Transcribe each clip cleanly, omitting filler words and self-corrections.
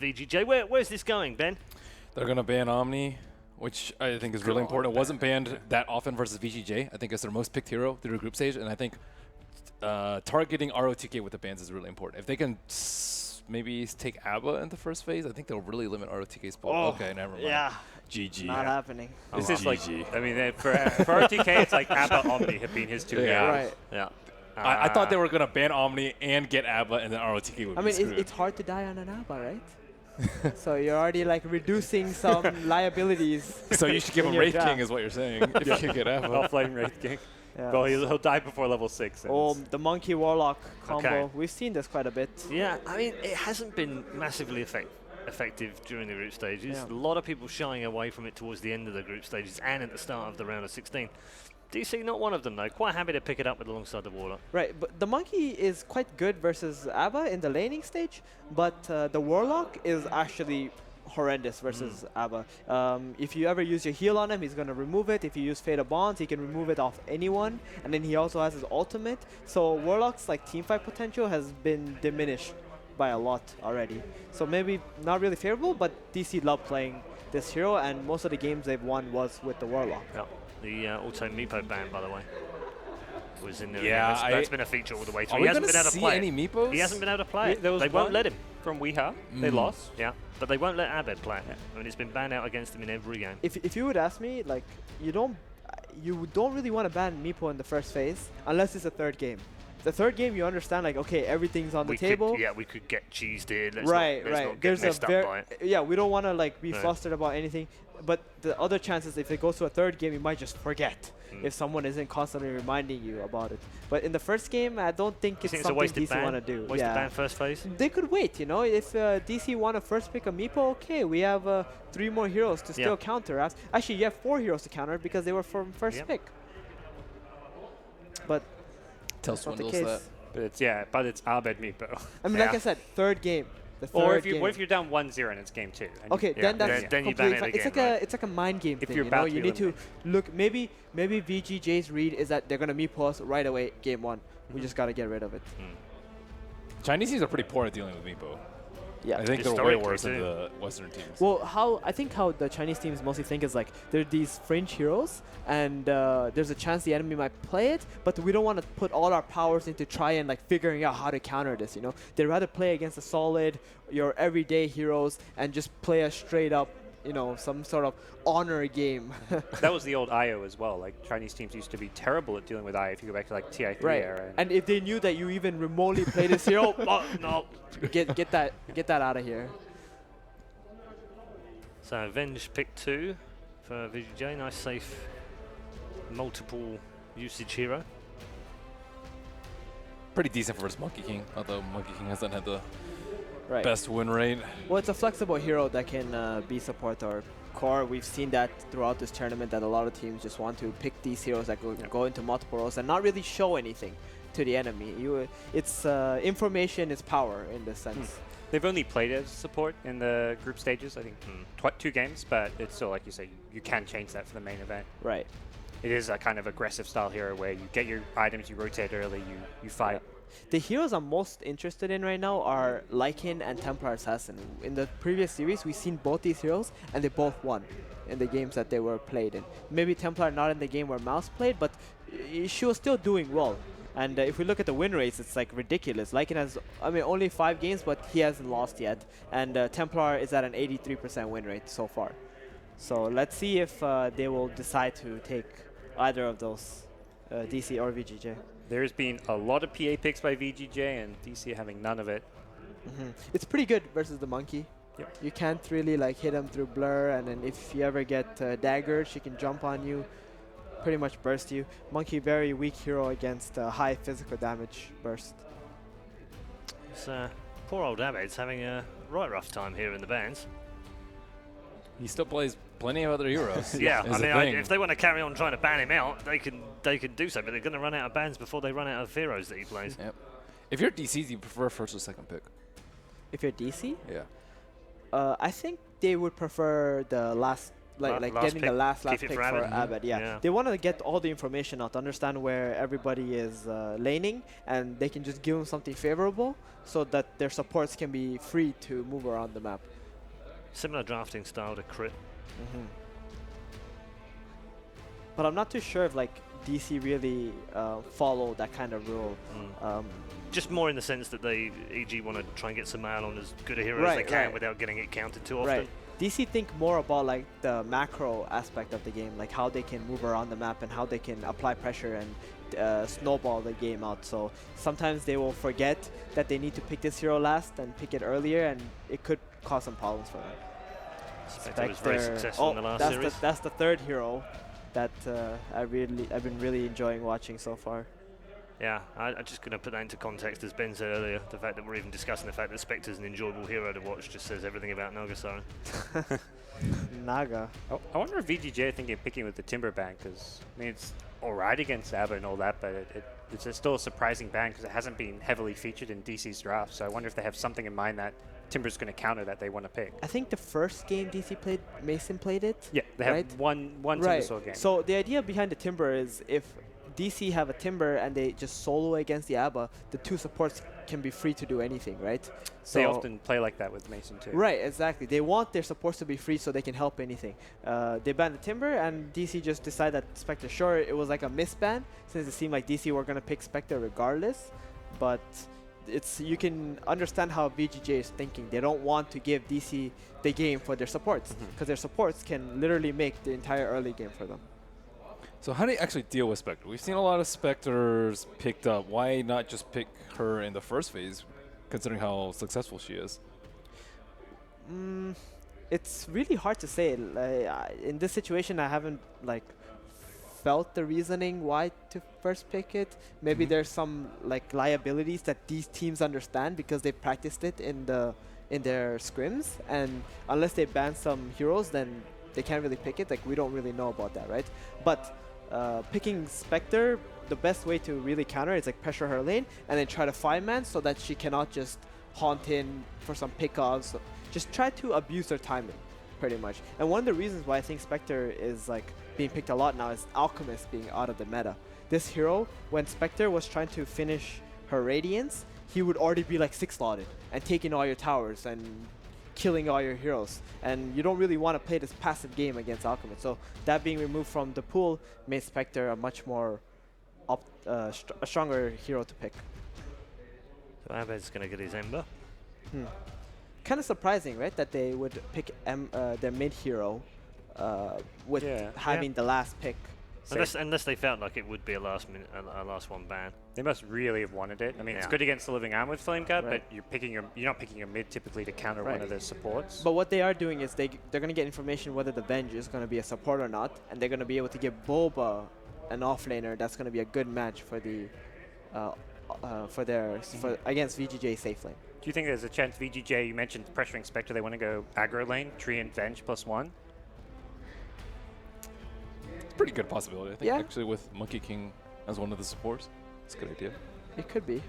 VGJ. Where's this going, Ben? They're going to ban Omni, which I think is really important. It wasn't banned that often versus VGJ. I think it's their most picked hero through the group stage, and I think targeting ROTK with the bans is really important. If they can maybe take ABBA in the first phase, I think they'll really limit ROTK's ball. Oh, okay, never mind. Yeah. GG. Not happening. This is like, I mean, for RTK, it's like ABBA Omni have been his two heroes. Right. Yeah. I thought they were going to ban Omni and get ABBA, and then ROTK would be screwed. It's hard to die on an ABBA, right? So you're already like reducing some liabilities. So you should give him Wraith King is what you're saying, if you can get ABBA. Offline Wraith King. Yeah. Well, he'll die before level 6. Oh, the Monkey Warlock combo. Okay. We've seen this quite a bit. Yeah, I mean, it hasn't been massively effective during the group stages. Yeah. A lot of people shying away from it towards the end of the group stages and at the start of the round of 16. DC, not one of them, though. Quite happy to pick it up with alongside the Warlock. Right, but the Monkey is quite good versus ABBA in the laning stage, but the Warlock is actually horrendous versus ABBA. If you ever use your heal on him, he's going to remove it. If you use Fate of Bonds, he can remove it off anyone. And then he also has his ultimate. So Warlock's like teamfight potential has been diminished by a lot already. So maybe not really favorable, but DC love playing this hero, and most of the games they've won was with the Warlock. Yeah. The auto Meepo ban, by the way, was in there. Yeah, that's been a feature all the way through. Are He we hasn't going been able to to see play any it. Meepos? He hasn't been able to play it. There was They won't let him. From Weeha. They lost. Yeah, but they won't let Abed play it. I mean, it's been banned out against him in every game. If you would ask me, like you don't really want to ban Meepo in the first phase unless it's a third game. The third game, you understand, like, okay, everything's on the table. We could get cheesed here. Let's right. Not get There's messed up by it. yeah, we don't want to like be flustered about anything. But the other chances, if it goes to a third game, you might just forget if someone isn't constantly reminding you about it. But in the first game, I don't think it's something DC want to do. Wasted ban first phase? They could wait, you know. If DC want to first pick a Meepo, okay, we have 3 more heroes to still counter. Actually, you have 4 heroes to counter because they were from first pick. But Tell that's not the Swindles case. that. But it's Abed Meepo. I mean, like I said, third game. The third Or if game. what if you're down 1-0 and it's game 2? Okay, then that's then you ban completely it fine. again, It's like a mind game If thing. you're You know, about to you be need to look. Maybe VGJ's read is that they're gonna Meepo us right away, game 1. We just gotta get rid of it. Chinese teams are pretty poor at dealing with Meepo. Yeah. I think they're way Historically worse than too. the Western teams. Well, I think how the Chinese teams mostly think is like they're these fringe heroes, and there's a chance the enemy might play it, but we don't want to put all our powers into try and like figuring out how to counter this. You know, they'd rather play against the solid, your everyday heroes, and just play a straight up, you know, some sort of honor game. That was the old IO as well. Like Chinese teams used to be terrible at dealing with IO if you go back to like TI3 era. And if they knew that you even remotely play this hero, oh, no, get that out of here. So Avenge pick 2 for VGJ. Nice, safe, multiple usage hero. Pretty decent for his Monkey King, although Monkey King hasn't had the Right. best win rate. Well, it's a flexible hero that can be support or core. We've seen that throughout this tournament, that a lot of teams just want to pick these heroes that go into multiple roles and not really show anything to the enemy. It's information is power in this sense. They've only played as support in the group stages, I think 2 games, but it's still, like you say, you can change that for the main event. Right. It is a kind of aggressive style hero where you get your items, you rotate early, you fight. Yeah. The heroes I'm most interested in right now are Lycan and Templar Assassin. In the previous series, we've seen both these heroes, and they both won in the games that they were played in. Maybe Templar not in the game where Mouse played, but she was still doing well. And if we look at the win rates, it's like ridiculous. Lycan has, I mean, only 5 games, but he hasn't lost yet. And Templar is at an 83% win rate so far. So let's see if they will decide to take either of those, DC or VGJ. There's been a lot of PA picks by VGJ and DC having none of it. It's pretty good versus the Monkey. Yep. You can't really like hit him through blur, and then if you ever get daggered, she can jump on you, pretty much burst you. Monkey, very weak hero against high physical damage burst. It's, poor old Abed's having a right rough time here in the bans. He still plays plenty of other heroes. Yeah, is I the mean, thing. if they want to carry on trying to ban him out, they can do so, but they're going to run out of bans before they run out of heroes that he plays. Yep. If you're DC, do you prefer first or second pick? If you're DC, Yeah. I think they would prefer the last like last getting the pick, last keep it pick for for Abbott. Abbott. Yeah. Yeah. They want to get all the information out, to understand where everybody is laning, and they can just give them something favorable so that their supports can be free to move around the map. Similar drafting style to Crit. But I'm not too sure if like DC really follow that kind of rule. Just more in the sense that they, e.g., want to try and get some mail on as good a hero as Right, they can right. without getting it counted too often. Right. DC think more about like the macro aspect of the game, like how they can move around the map and how they can apply pressure and snowball the game out. So sometimes they will forget that they need to pick this hero last and pick it earlier, and it could cause some problems for them. Spectre was very successful in the last series. That's the third hero that I've been really enjoying watching so far. Yeah, I'm just going to put that into context, as Ben said earlier. The fact that we're even discussing the fact that Spectre's an enjoyable hero to watch just says everything about Nagasara. Naga. I wonder if VGJ are thinking of picking with the Timber ban, because I mean it's alright against Abba and all that, but it's still a surprising ban because it hasn't been heavily featured in DC's draft. So I wonder if they have something in mind that Timber's going to counter that they want to pick. I think the first game DC played, Mason played it. Yeah, they have right? one Right. Timber Sword game. So the idea behind the Timber is if DC have a Timber and they just solo against the Abba, the two supports can be free to do anything, right? They often play like that with Mason too. Right, exactly. They want their supports to be free so they can help anything. They banned the Timber, and DC just decided that Spectre, sure, it was like a misban, since it seemed like DC were going to pick Spectre regardless. But you can understand how VGJ is thinking. They don't want to give DC the game for their supports, because their supports can literally make the entire early game for them. So how do you actually deal with Spectre? We've seen a lot of Spectres picked up. Why not just pick her in the first phase, considering how successful she is? It's really hard to say. In this situation, I haven't felt the reasoning why to first pick it. Maybe there's some liabilities that these teams understand because they practiced it in their scrims, and unless they ban some heroes, then they can't really pick it. We don't really know about that, right? But picking Spectre, the best way to really counter is pressure her lane and then try to 5-man so that she cannot just haunt in for some pickoffs. Just try to abuse her timing, pretty much. And one of the reasons why I think Spectre is being picked a lot now is Alchemist being out of the meta. This hero, when Spectre was trying to finish her Radiance, he would already be 6-slotted and taking all your towers and killing all your heroes, and you don't really want to play this passive game against Alchemist. So that being removed from the pool made Spectre a much more a stronger hero to pick. So Abed's going to get his Ember. Kind of surprising, right, that they would pick their mid hero with having the last pick. Unless they felt like it would be a last one ban. They must really have wanted it. I mean, it's good against the Living Arm with Flame Guard, but you're not picking your mid typically to counter one of their supports. But what they are doing is they're going to get information whether the Venge is going to be a support or not, and they're going to be able to give Boba an offlaner that's going to be a good match for the against VGJ safe lane. Do you think there's a chance VGJ, you mentioned pressuring Spectre, they want to go aggro lane, Tree and Venge +1? Pretty good possibility, I think, actually, with Monkey King as one of the supports. It's a good idea. It could be.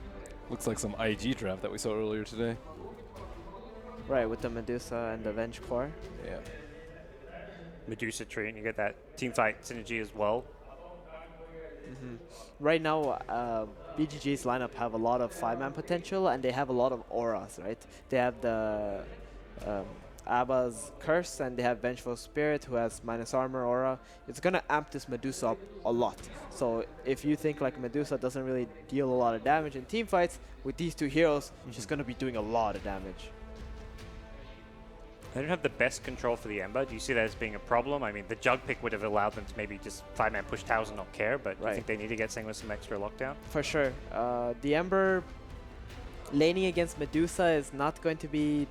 Looks like some IG draft that we saw earlier today. Right, with the Medusa and the Venge core. Yeah. Medusa Tree, and you get that teamfight synergy as well. Right now, BGG's lineup have a lot of 5-man potential, and they have a lot of auras, right? They have the Abba's Curse, and they have Vengeful Spirit, who has minus armor aura. It's going to amp this Medusa up a lot. So if you think Medusa doesn't really deal a lot of damage in team fights, with these two heroes, she's going to be doing a lot of damage. They don't have the best control for the Ember. Do you see that as being a problem? I mean, the Jug pick would have allowed them to maybe just 5-man push towers and not care, but do you think they need to get something with some extra lockdown? For sure. The Ember laning against Medusa is not going to be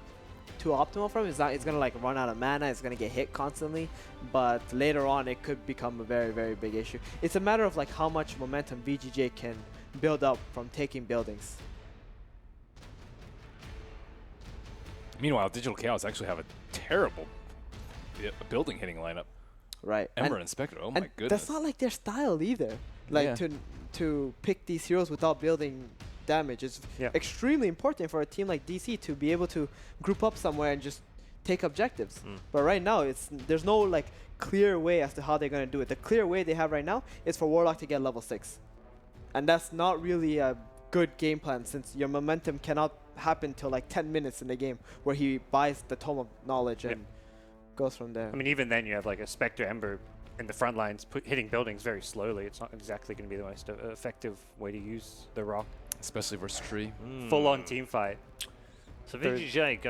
too optimal for him. It's going to run out of mana. It's going to get hit constantly. But later on, it could become a very, very big issue. It's a matter of how much momentum VGJ can build up from taking buildings. Meanwhile, Digital Chaos actually have a terrible building hitting lineup. Right. Ember and Spectre, oh my goodness. That's not their style either. To pick these heroes without building damage is extremely important for a team like DC to be able to group up somewhere and just take objectives. But right now, there's no like clear way as to how they're going to do it. The clear way they have right now is for Warlock to get level 6. And that's not really a good game plan, since your momentum cannot happen till like 10 minutes in the game, where he buys the Tome of Knowledge and goes from there. I mean, even then you have like a Spectre Ember in the front lines hitting buildings very slowly. It's not exactly going to be the most effective way to use the rock. Especially versus tree. Full-on team fight. So VGJ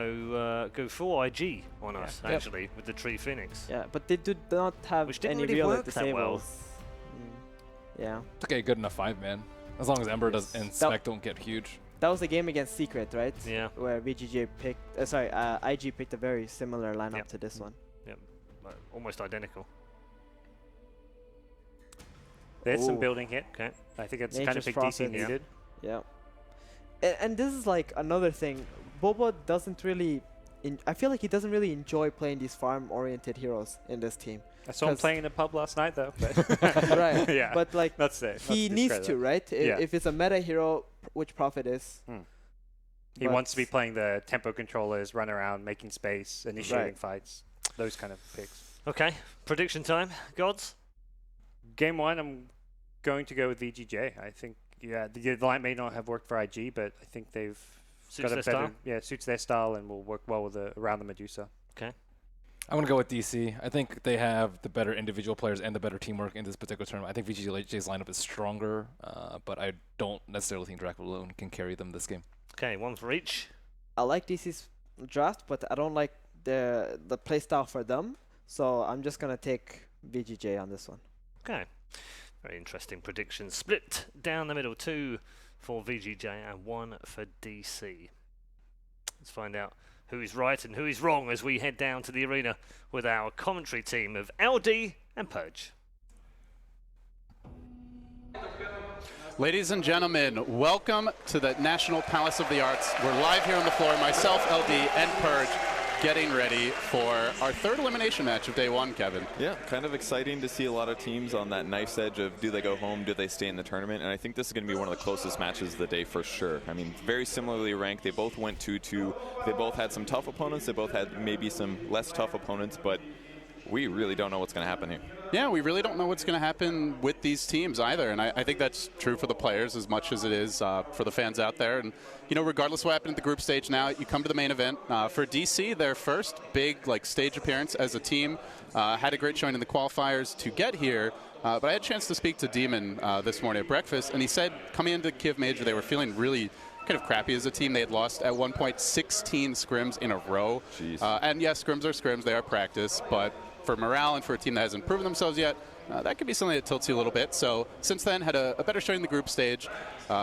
go full IG on us, actually, with the Tree Phoenix. Yeah, but they do not have Which didn't any really real work that disables. Yeah. It's okay, good enough 5, man. As long as Ember does and Spec don't get huge. That was the game against Secret, right? Yeah. Where VGJ picked, IG picked a very similar lineup to this one. Yep, almost identical. There's some building hit. Okay. I think it's Nature's kind of big Prophet. DC needed. Yeah. And this is like another thing. Boba doesn't really... I feel like he doesn't really enjoy playing these farm-oriented heroes in this team. I saw him playing in the pub last night, though. But right. Yeah. But like, he needs to, right? If it's a meta hero, which Prophet is. He wants to be playing the tempo controllers, run around, making space, initiating fights, those kind of picks. Okay, prediction time, Gods? Game 1, I'm going to go with VGJ. I think, the line may not have worked for IG, but I think they've got a better... Style? Yeah, suits their style and will work well with around the Medusa. Okay. I'm going to go with DC. I think they have the better individual players and the better teamwork in this particular tournament. I think VGJ's lineup is stronger, but I don't necessarily think Dracula alone can carry them this game. Okay, one for each. I like DC's draft, but I don't like the playstyle for them. So I'm just going to take VGJ on this one. Okay. Very interesting prediction. Split down the middle, 2 for VGJ and 1 for DC. Let's find out who is right and who is wrong as we head down to the arena with our commentary team of LD and Purge. Ladies and gentlemen, welcome to the National Palace of the Arts. We're live here on the floor, myself, LD, and Purge, getting ready for our third elimination match of day 1, Kevin. Yeah, kind of exciting to see a lot of teams on that knife's edge of do they go home, do they stay in the tournament, and I think this is going to be one of the closest matches of the day for sure. I mean, very similarly ranked. They both went 2-2. They both had some tough opponents. They both had maybe some less tough opponents, but we really don't know what's going to happen here. Yeah, we really don't know what's going to happen with these teams either, and I think that's true for the players as much as it is for the fans out there. And you know, regardless of what happened at the group stage, now you come to the main event. For DC, their first big stage appearance as a team, had a great showing in the qualifiers to get here. But I had a chance to speak to Demon this morning at breakfast, and he said coming into Kiev Major, they were feeling really kind of crappy as a team. They had lost at one point 16 scrims in a row. And yes, scrims are scrims, they are practice, but for morale and for a team that hasn't proven themselves yet, that could be something that tilts you a little bit. So since then, had a better showing in the group stage.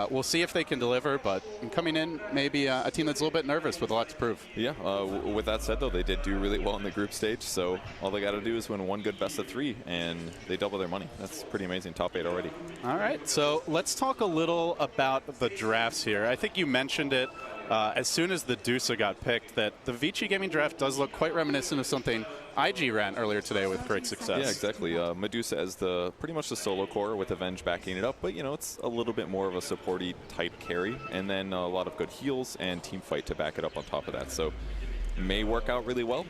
We'll see if they can deliver, but coming in, maybe a team that's a little bit nervous with a lot to prove. Yeah, with that said, though, they did do really well in the group stage, so all they got to do is win one good best of 3, and they double their money. That's pretty amazing. Top 8 already. All right, so let's talk a little about the drafts here. I think you mentioned it as soon as the Deusa got picked, that the Vici Gaming draft does look quite reminiscent of something IG ran earlier today with great success. Yeah, exactly. Medusa as pretty much the solo core with Avenge backing it up, but you know, it's a little bit more of a supporty type carry, and then a lot of good heals and team fight to back it up on top of that. So may work out really well.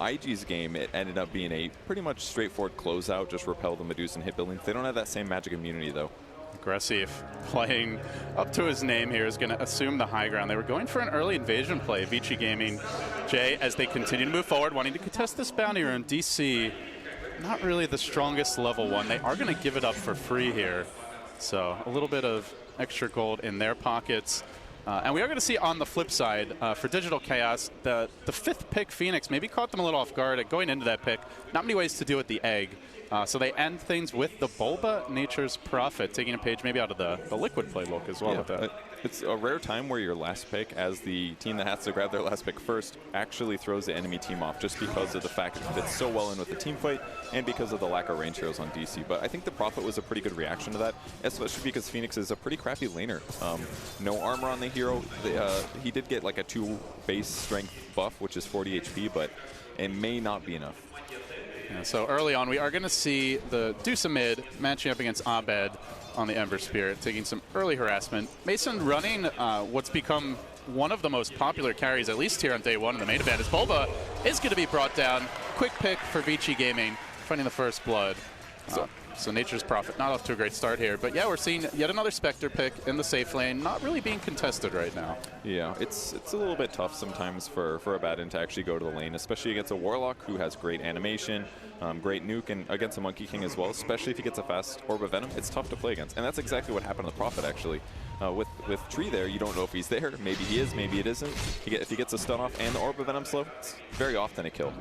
IG's game, it ended up being a pretty much straightforward closeout, just repel the Medusa and hit buildings. They don't have that same magic immunity though. Aggressive, playing up to his name here, is going to assume the high ground. They were going for an early invasion play, Vici Gaming J, as they continue to move forward, wanting to contest this bounty rune. DC, not really the strongest level 1. They are going to give it up for free here. So a little bit of extra gold in their pockets. And we are going to see on the flip side, for Digital Chaos, the 5th pick, Phoenix, maybe caught them a little off guard at going into that pick. Not many ways to deal with the egg. So they end things with the Bulba, Nature's Prophet, taking a page maybe out of the Liquid playbook as well. Yeah, with that. It's a rare time where your last pick, as the team that has to grab their last pick first, actually throws the enemy team off, just because of the fact it fits so well in with the team fight and because of the lack of range heroes on DC. But I think the Prophet was a pretty good reaction to that, especially because Phoenix is a pretty crappy laner. No armor on the hero. He did get like a 2 base strength buff, which is 40 HP, but it may not be enough. Yeah, so early on, we are going to see the Deusa mid matching up against Abed on the Ember Spirit, taking some early harassment. Mason running what's become one of the most popular carries, at least here on day one in the main event, is Bulba is going to be brought down. Quick pick for Vici Gaming, finding the first blood. So Nature's Prophet not off to a great start here. But yeah, we're seeing yet another Spectre pick in the safe lane, not really being contested right now. Yeah, it's a little bit tough sometimes for a Baden to actually go to the lane, especially against a Warlock who has great animation, great nuke, and against a Monkey King as well, especially if he gets a fast Orb of Venom. It's tough to play against. And that's exactly what happened to the Prophet, actually. With Tree there, you don't know if he's there. Maybe he is, maybe it isn't. If he gets a stun off and the Orb of Venom slow, it's very often a kill.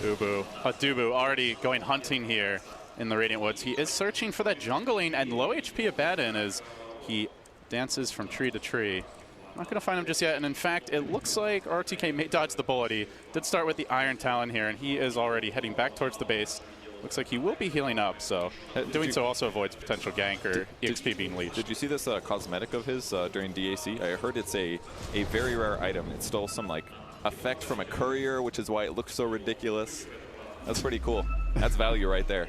Dubu already going hunting here in the Radiant Woods. He is searching for that jungling and low HP Abaddon as he dances from tree to tree. Not going to find him just yet, and in fact, it looks like RTK may dodge the bullet. He did start with the Iron Talon here, and he is already heading back towards the base. Looks like he will be healing up, so doing so also avoids potential gank or EXP being leached. Did you see this cosmetic of his during DAC? I heard it's a very rare item. It stole some like effect from a courier, which is why it looks so ridiculous. That's pretty cool. That's value right there.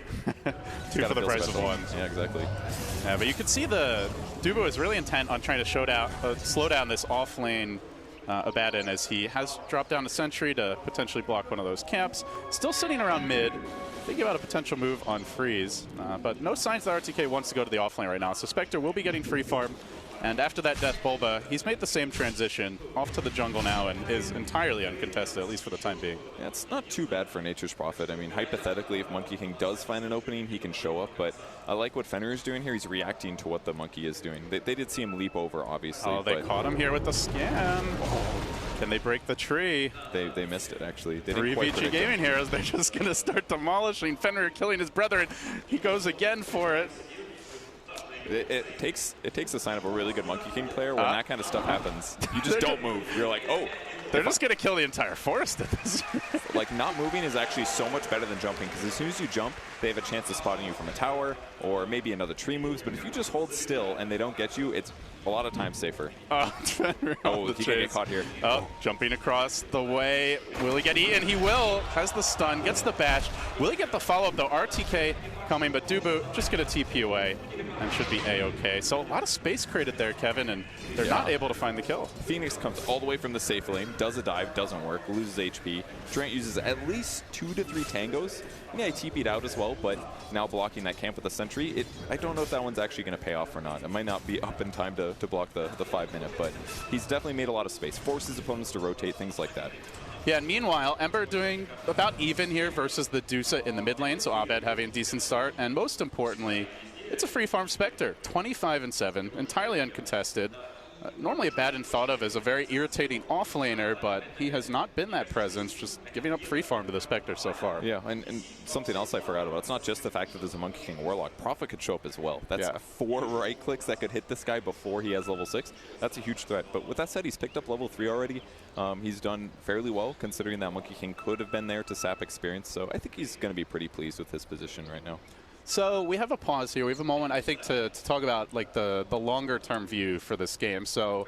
Two for the price of one. Yeah, exactly. Yeah, but you can see the Dubu is really intent on trying to slow down this off-lane Abaddon as he has dropped down a sentry to potentially block one of those camps. Still sitting around mid. Thinking about a potential move on Freeze, but no signs that RTK wants to go to the offlane right now. So Spectre will be getting free farm, and after that death Bulba, he's made the same transition off to the jungle now and is entirely uncontested, at least for the time being. Yeah, it's not too bad for Nature's Prophet. I mean, hypothetically, if Monkey King does find an opening, he can show up, but I like what Fenrir is doing here. He's reacting to what the Monkey is doing. They did see him leap over, obviously. Oh, they caught him here with the scan. Can they break the tree? They missed it, actually. They Three didn't quite Vici Gaming heroes. They're just going to start demolishing. Fenrir killing his brethren. He goes again for it. It takes a sign of a really good Monkey King player when that kind of stuff happens. You just don't move. You're like, oh. They're just going to kill the entire forest at this point. Like, not moving is actually so much better than jumping, because as soon as you jump, they have a chance of spotting you from a tower, or maybe another tree moves. But if you just hold still and they don't get you, it's a lot of times safer. Oh, he can get caught here. Oh, jumping across the way. Will he get eaten? He will. Has the stun, gets the bash. Will he get the follow-up, though? RTK coming, but Dubu just going to TP away and should be A-OK. So a lot of space created there, Kevin, and they're not able to find the kill. Phoenix comes all the way from the safe lane, does a dive, doesn't work, loses HP. Trent uses at least 2 to 3 tangos. Yeah, he TP'd out as well, but now blocking that camp with a sentry, I don't know if that one's actually going to pay off or not. It might not be up in time to block the 5-minute, but he's definitely made a lot of space, forces opponents to rotate, things like that. Yeah, and meanwhile, Ember doing about even here versus the Dusa in the mid lane, so Abed having a decent start, and most importantly, it's a free farm Spectre, 25-7, entirely uncontested. Normally Abaddon thought of as a very irritating off-laner, but he has not been that presence, just giving up free farm to the Spectre so far. Yeah, and something else I forgot about, it's not just the fact that there's a Monkey King Warlock. Prophet could show up as well. That's 4 right clicks that could hit this guy before he has level 6. That's a huge threat. But with that said, he's picked up level 3 already. He's done fairly well, considering that Monkey King could have been there to sap experience. So I think he's going to be pretty pleased with his position right now. So we have a pause here. We have a moment, I think, to talk about like the longer-term view for this game. So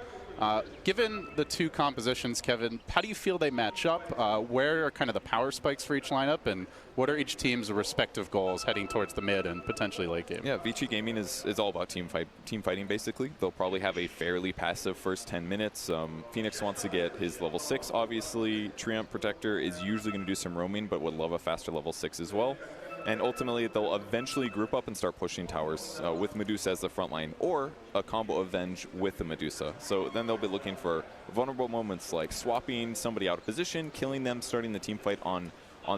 given the two compositions, Kevin, how do you feel they match up? Where are kind of the power spikes for each lineup, and what are each team's respective goals heading towards the mid and potentially late game? Yeah, Vici Gaming is all about team fighting, basically. They'll probably have a fairly passive first 10 minutes. Phoenix wants to get his level 6, obviously. Treant Protector is usually going to do some roaming, but would love a faster level 6 as well. And ultimately, they'll eventually group up and start pushing towers with Medusa as the front line, or a combo of Venge with the Medusa. So then they'll be looking for vulnerable moments like swapping somebody out of position, killing them, starting the team fight on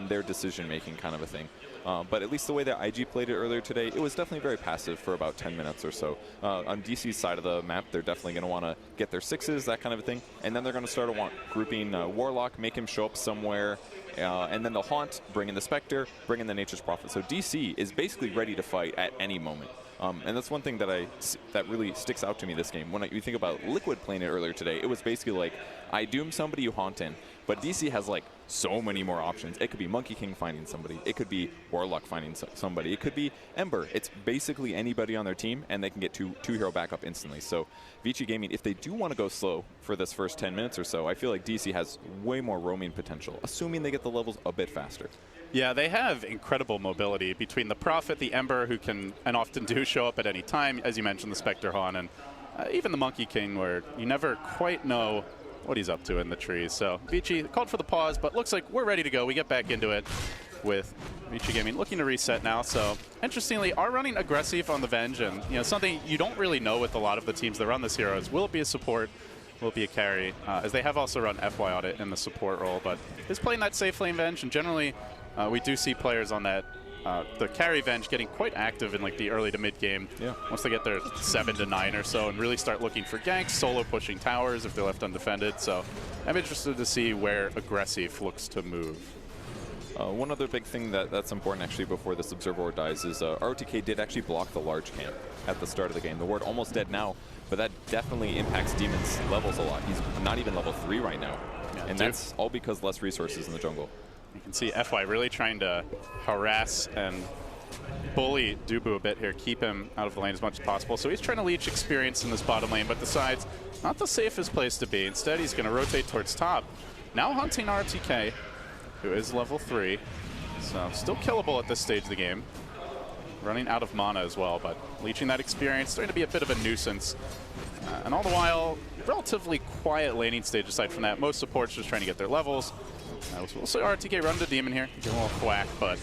their decision-making kind of a thing. But at least the way that IG played it earlier today, it was definitely very passive for about 10 minutes or so. On DC's side of the map, they're definitely going to want to get their 6s, that kind of a thing. And then they're going to start to want grouping Warlock, make him show up somewhere, and then they'll Haunt, bring in the Spectre, bring in the Nature's Prophet. So DC is basically ready to fight at any moment. And that's one thing that really sticks out to me this game. When you think about Liquid playing it earlier today, it was basically like, I doom somebody, you Haunt in. But DC has like so many more options. It could be Monkey King finding somebody. It could be Warlock finding somebody. It could be Ember. It's basically anybody on their team, and they can get two hero backup instantly. So Vici Gaming, if they do want to go slow for this first 10 minutes or so, I feel like DC has way more roaming potential, assuming they get the levels a bit faster. Yeah, they have incredible mobility between the Prophet, the Ember, who can and often do show up at any time, as you mentioned, the Spectre Han, and even the Monkey King, where you never quite know what he's up to in the trees. So Vici called for the pause, but looks like we're ready to go. We get back into it with Vici Gaming looking to reset now. So interestingly, are running aggressive on the Venge, and something you don't really know with a lot of the teams that run this hero is will it be a support, will it be a carry, as they have also run FY Audit in the support role, but is playing that safe lane Venge, and generally we do see players on that the carry Venge getting quite active in like the early to mid game. Yeah. Once they get their 7 to 9 or so and really start looking for ganks, solo pushing towers if they're left undefended. So I'm interested to see where aggressive looks to move. One other big thing that's important actually before this Observer Ward dies is ROTK did actually block the large camp at the start of the game. The ward almost dead now, but that definitely impacts Demon's levels a lot. He's not even level 3 right now. Yeah, and that's all because less resources in the jungle. You can see FY really trying to harass and bully Dubu a bit here, keep him out of the lane as much as possible. So he's trying to leech experience in this bottom lane, but decides not the safest place to be. Instead, he's going to rotate towards top. Now hunting RTK, who is level 3. So still killable at this stage of the game. Running out of mana as well, but leeching that experience, starting to be a bit of a nuisance. And all the while, relatively quiet laning stage aside from that. Most supports just trying to get their levels. We'll see RTK run to Demon here, get a little whack, but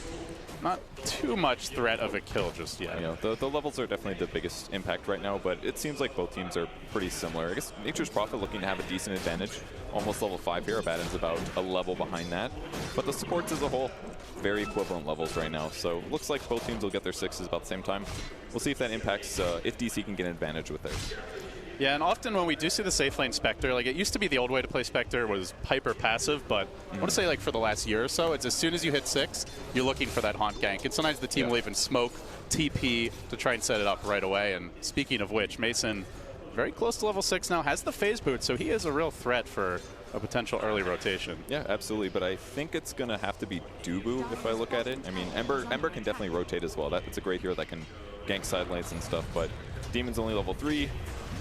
not too much threat of a kill just yet. The levels are definitely the biggest impact right now, but it seems like both teams are pretty similar. I guess Nature's Prophet looking to have a decent advantage. Almost level 5 here. Abaddon's about a level behind that. But the supports as a whole, very equivalent levels right now. So looks like both teams will get their 6s about the same time. We'll see if that impacts if DC can get an advantage with theirs. Yeah, and often when we do see the safe lane Spectre, like it used to be the old way to play Spectre was Piper passive, but I want to say like for the last year or so, it's as soon as you hit 6, you're looking for that haunt gank. And sometimes the team will even smoke TP to try and set it up right away. And speaking of which, Mason, very close to level 6 now, has the phase boot, so he is a real threat for a potential early rotation. Yeah, absolutely, but I think it's going to have to be Dubu if I look at it. I mean, Ember can definitely rotate as well. That's a great hero that can gank side lanes and stuff, but Demon's only level 3.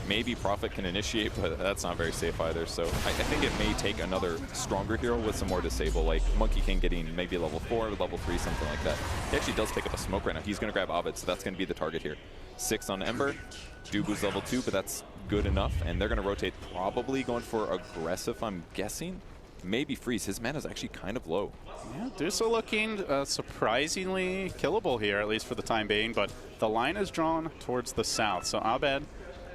Maybe Prophet can initiate, but that's not very safe either. So I think it may take another stronger hero with some more disable, like Monkey King getting maybe level 4 or level 3, something like that. He actually does pick up a smoke right now. He's going to grab Ovid, so that's going to be the target here. 6 on Ember. Dubu's level 2, but that's good enough. And they're going to rotate, probably going for aggressive, I'm guessing. Maybe Freeze. His mana's actually kind of low. Yeah, Dusa looking surprisingly killable here, at least for the time being, but the line is drawn towards the south. So Abed,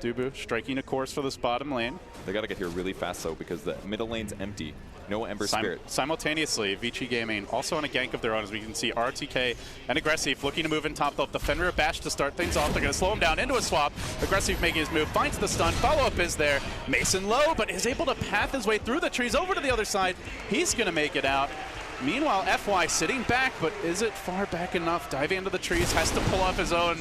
Dubu striking a course for this bottom lane. They got to get here really fast, though, because the middle lane's empty. No Ember Spirit. Simultaneously, Vici Gaming also on a gank of their own, as we can see RTK and Aggressive looking to move in top. They'll have the Fenrir Bash to start things off. They're going to slow him down into a swap. Aggressive making his move, finds the stun. Follow-up is there. Mason low, but is able to path his way through the trees over to the other side. He's going to make it out. Meanwhile, FY sitting back, but is it far back enough? Diving into the trees, has to pull off his own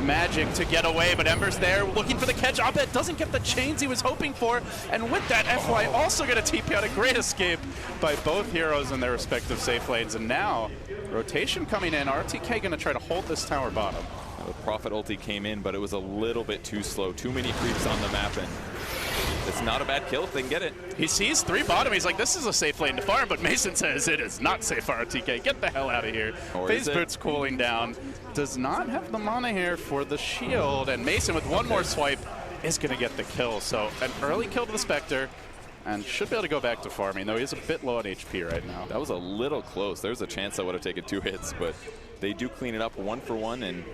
magic to get away, but Ember's there looking for the catch. Abed doesn't get the chains he was hoping for, and with that, FY also going to TP out. A great escape by both heroes in their respective safe lanes, and now rotation coming in. RTK going to try to hold this tower bottom. The Prophet ulti came in, but it was a little bit too slow. Too many creeps on the map, and it's not a bad kill if they can get it. He sees 3 bottom. He's like, this is a safe lane to farm, but Mason says it is not safe for RTK. Get the hell out of here. Phase boot's cooling down. Does not have the mana here for the shield, and Mason with one more swipe is going to get the kill. So an early kill to the Spectre, and should be able to go back to farming, though he's a bit low on HP right now. That was a little close. There's a chance I would have taken 2 hits, but they do clean it up 1 for 1, and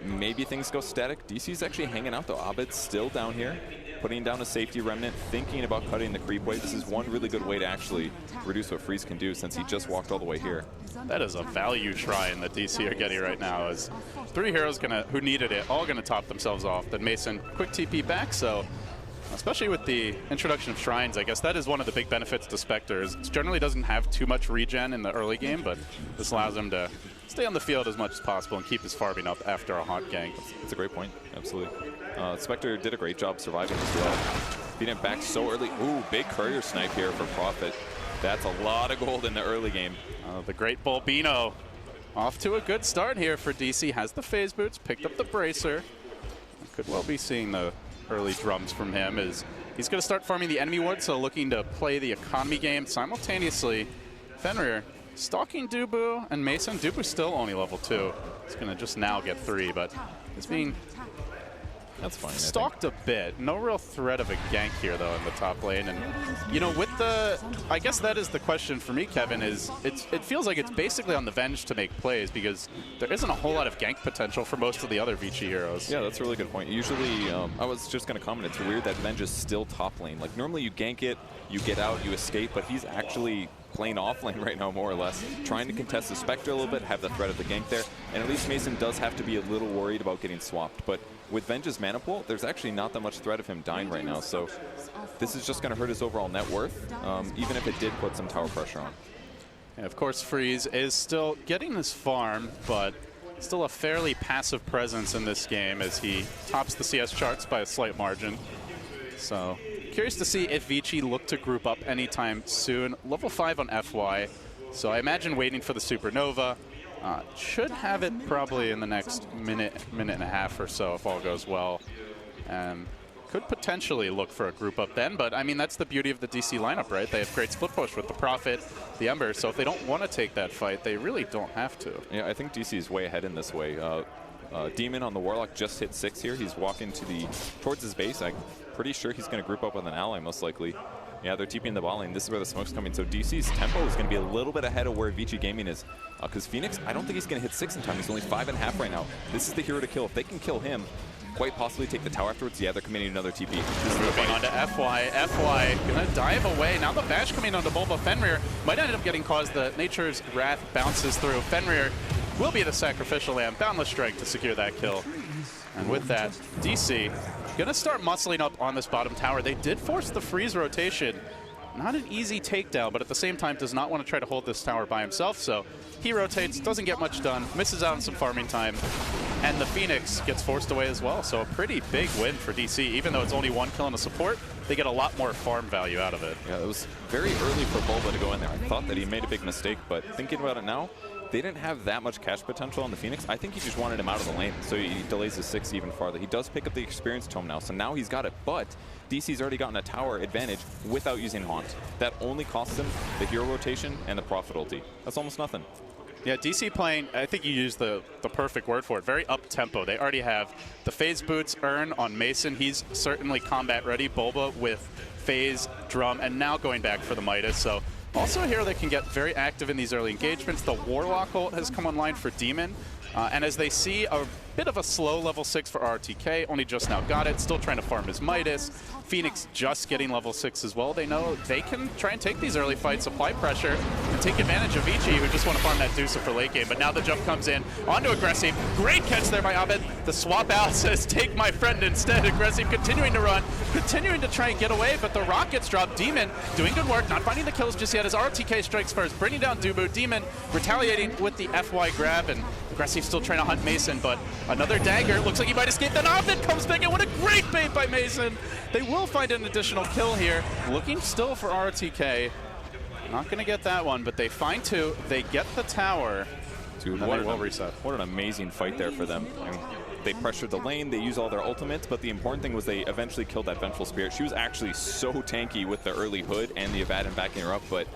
maybe things go static. DC's actually hanging out, though. Abed's still down here, putting down a safety remnant, thinking about cutting the creep wave. This is one really good way to actually reduce what Freeze can do, since he just walked all the way here. That is a value shrine that DC are getting right now, as 3 heroes who needed it, all gonna top themselves off. Then Mason, quick TP back, so especially with the introduction of shrines, I guess that is one of the big benefits to Spectre. It generally doesn't have too much regen in the early game, but this allows him to stay on the field as much as possible and keep his farming up after a haunt gank. That's a great point, absolutely. Spectre did a great job surviving as well. Beating it back so early. Ooh, big courier snipe here for Prophet. That's a lot of gold in the early game. The great Bulbino off to a good start here for DC. Has the phase boots, picked up the bracer. Could well be seeing the early drums from him, as he's going to start farming the enemy ward, so looking to play the economy game simultaneously. Fenrir stalking Dubu and Mason. Dubu's still only level 2. He's going to just now get 3, but he's being That's fine. Stalked a bit. No real threat of a gank here, though, in the top lane. And, you know, with the... I guess that is the question for me, Kevin, is it feels like it's basically on the Venge to make plays because there isn't a whole lot of gank potential for most of the other Vici heroes. Yeah, that's a really good point. Usually, I was just going to comment, it's weird that Venge is still top lane. Like, normally you gank it, you get out, you escape, but he's actually playing off lane right now, more or less. Trying to contest the Spectre a little bit, have the threat of the gank there, and at least Mason does have to be a little worried about getting swapped. But with Venge's mana pool, there's actually not that much threat of him dying right now, so this is just going to hurt his overall net worth, even if it did put some tower pressure on. And of course, Freeze is still getting his farm, but still a fairly passive presence in this game as he tops the CS charts by a slight margin. So curious to see if Vici look to group up anytime soon. Level 5 on FY, so I imagine waiting for the Supernova. Should have it probably in the next minute and a half or so if all goes well. And could potentially look for a group up then, but I mean, that's the beauty of the DC lineup, right? They have great split push with the Prophet, the Ember, so if they don't want to take that fight, they really don't have to. Yeah, I think DC is way ahead in this way. Demon on the Warlock just hit 6 here. He's walking towards his base. I'm pretty sure he's going to group up with an ally, most likely. Yeah, they're TPing the bot lane. This is where the smoke's coming. So DC's tempo is going to be a little bit ahead of where Vici Gaming is. Because Phoenix, I don't think he's going to hit 6 in time. He's only 5.5 right now. This is the hero to kill. If they can kill him, quite possibly take the tower afterwards. Yeah, they're committing another TP. This is moving on to FY. FY gonna dive away. Now the bash coming onto Bulba. Fenrir might end up getting caused. The Nature's Wrath bounces through. Fenrir will be the sacrificial lamb. Boundless Strike to secure that kill. And with that, DC gonna start muscling up on this bottom tower. They did force the freeze rotation. Not an easy takedown, but at the same time does not want to try to hold this tower by himself. So he rotates, doesn't get much done, misses out on some farming time, and the Phoenix gets forced away as well. So a pretty big win for DC. Even though it's only 1 kill in a support, they get a lot more farm value out of it. Yeah, it was very early for Bulba to go in there. I thought that he made a big mistake, but thinking about it now, they didn't have that much cash potential on the Phoenix. I think he just wanted him out of the lane, so he delays his 6 even farther. He does pick up the experience tome now, so now he's got it, but DC's already gotten a tower advantage without using Haunt. That only costs him the hero rotation and the Prophet ulti. That's almost nothing. Yeah, DC playing, I think you used the perfect word for it, very up-tempo. They already have the Phase Boots earn on Mason. He's certainly combat ready. Bulba with Phase, Drum, and now going back for the Midas. So also a hero that can get very active in these early engagements. The Warlock ult has come online for Demon. And as they see a bit of a slow level 6 for RTK, only just now got it, still trying to farm his Midas. Phoenix just getting level 6 as well. They know they can try and take these early fights, apply pressure, and take advantage of Vici, who just want to farm that Deucer for late game. But now the jump comes in onto Aggressive. Great catch there by Abed. The swap out says, take my friend instead. Aggressive continuing to run, continuing to try and get away, but the rock gets dropped. Demon doing good work, not finding the kills just yet as RTK strikes first, bringing down Dubu. Demon retaliating with the FY grab, and Aggressive still trying to hunt Mason, but another dagger. Looks like he might escape. Then Abed comes back in. What a great bait by Mason. They will find an additional kill here. Looking still for RTK. Not going to get that one, but they find 2. They get the tower. Dude, what an amazing fight there for them. I mean, they pressured the lane, they used all their ultimates, but the important thing was they eventually killed that Vengeful Spirit. She was actually so tanky with the early hood and the Abaddon backing her up, but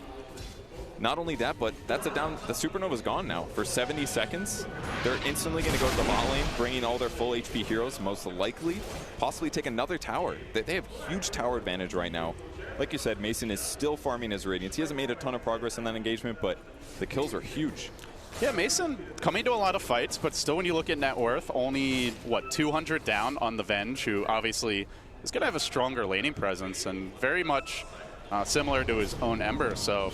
not only that, but that's a down. The Supernova's gone now for 70 seconds. They're instantly going to go to the bot lane, bringing all their full HP heroes, most likely, possibly take another tower. They have huge tower advantage right now. Like you said, Mason is still farming his Radiance. He hasn't made a ton of progress in that engagement, but the kills are huge. Yeah, Mason coming to a lot of fights, but still when you look at net worth, only, what, 200 down on the Venge, who obviously is going to have a stronger laning presence and very much similar to his own Ember. So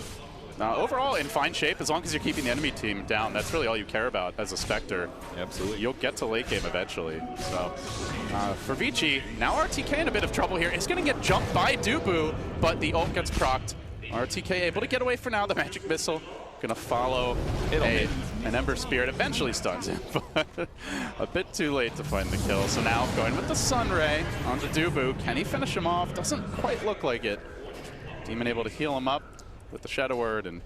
overall, in fine shape, as long as you're keeping the enemy team down, that's really all you care about as a Spectre. Absolutely. You'll get to late game eventually. So for Vici, now RTK in a bit of trouble here. He's going to get jumped by Dubu, but the ult gets procced. RTK able to get away for now. The Magic Missile going to follow an Ember Spirit. Eventually stuns him, but a bit too late to find the kill. So now going with the Sun Ray onto Dubu. Can he finish him off? Doesn't quite look like it. Demon able to heal him up with the Shadow Word, and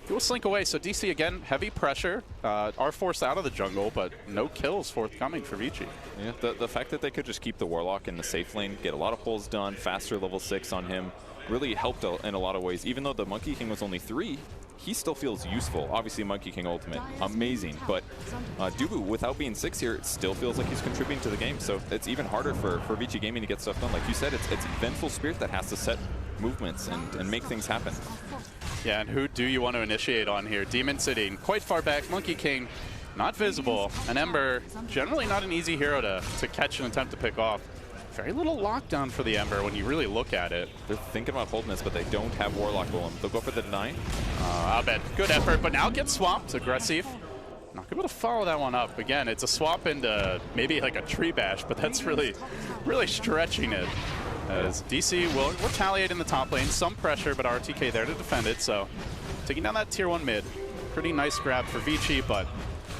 he will slink away. So DC again, heavy pressure, are forced out of the jungle, but no kills forthcoming for Vici. Yeah, the fact that they could just keep the Warlock in the safe lane, get a lot of pulls done, faster level 6 on him, really helped in a lot of ways. Even though the Monkey King was only 3, he still feels useful. Obviously, Monkey King ultimate, amazing. But Newbee, without being 6 here, it still feels like he's contributing to the game. So it's even harder for Vici Gaming to get stuff done. Like you said, it's Vengeful Spirit that has to set movements and make things happen. Yeah, and who do you want to initiate on here? Demon sitting quite far back. Monkey King not visible. And Ember, generally not an easy hero to catch and attempt to pick off. Very little lockdown for the Ember when you really look at it. They're thinking about holding this, but they don't have Warlock Golem. They'll go for the deny. I'll bet. Good effort, but now gets swamped. Aggressive. Not able to follow that one up. Again, it's a swap into maybe like a tree bash, but that's really stretching it. As DC will retaliate in the top lane. Some pressure, but RTK there to defend it. So taking down that tier 1 mid. Pretty nice grab for Vici, but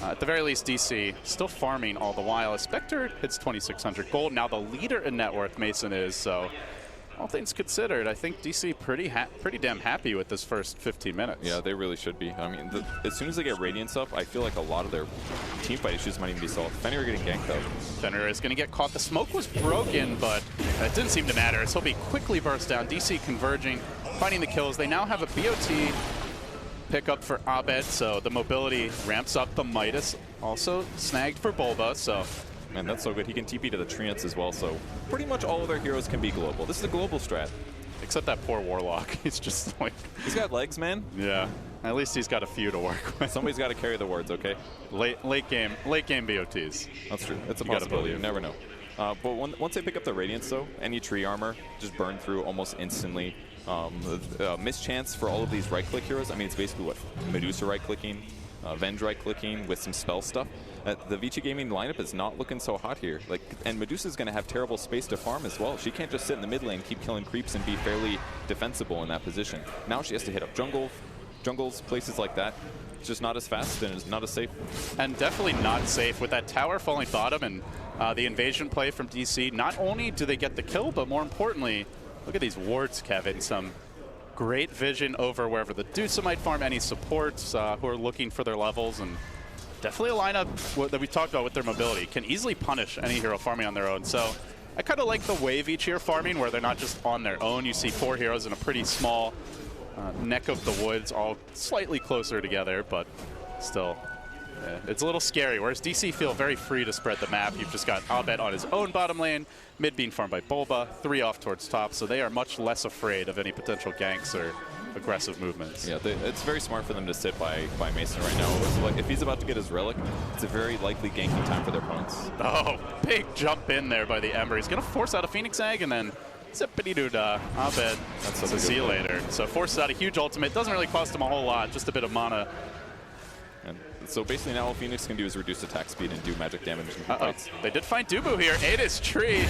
at the very least, DC still farming all the while. As Spectre hits 2,600 gold. Now the leader in net worth, Mason is. So all things considered, I think DC pretty damn happy with this first 15 minutes. Yeah, they really should be. I mean, as soon as they get Radiance up, I feel like a lot of their teamfight issues might even be solved. Fenrir getting ganked up. Fenrir is going to get caught. The smoke was broken, but that didn't seem to matter as he'll be quickly burst down. DC converging, finding the kills. They now have a BOT pickup for Abed, so the mobility ramps up. The Midas also snagged for Bulba, so. Man, that's so good. He can TP to the treants as well, so pretty much all of their heroes can be global. This is a global strat. Except that poor Warlock. He's just like... He's got legs, man. Yeah. At least he's got a few to work with. Somebody's got to carry the wards, okay? Late game BOTs. That's true. It's a possibility. You never know. But once they pick up the Radiance, though, any tree armor just burn through almost instantly. Mischance for all of these right-click heroes. I mean, it's basically what? Medusa right-clicking, Venge right-clicking with some spell stuff. The Vici Gaming lineup is not looking so hot here. And Medusa's going to have terrible space to farm as well. She can't just sit in the mid lane, keep killing creeps, and be fairly defensible in that position. Now she has to hit up jungles, places like that. It's just not as fast and it's not as safe. And definitely not safe with that tower falling bottom and the invasion play from DC. Not only do they get the kill, but more importantly, look at these wards, Kevin. Some great vision over wherever the Dusa might farm, any supports who are looking for their levels, and definitely a lineup that we talked about with their mobility. Can easily punish any hero farming on their own. So I kind of like the wave each year farming where they're not just on their own. You see 4 heroes in a pretty small neck of the woods, all slightly closer together, but still. It's a little scary, whereas DC feel very free to spread the map. You've just got Abed on his own bottom lane, mid being farmed by Bulba, 3 off towards top, so they are much less afraid of any potential ganks or aggressive movements. Yeah, it's very smart for them to sit by Mason right now. It's like if he's about to get his relic, it's a very likely ganking time for their opponents. Oh, big jump in there by the Ember. He's going to force out a Phoenix Egg and then zippity-doo-dah. Abed, so see you later. So forces out a huge ultimate. Doesn't really cost him a whole lot, just a bit of mana. And so basically now all Phoenix can do is reduce attack speed and do magic damage in fights. They did find Dubu here. Ate his tree.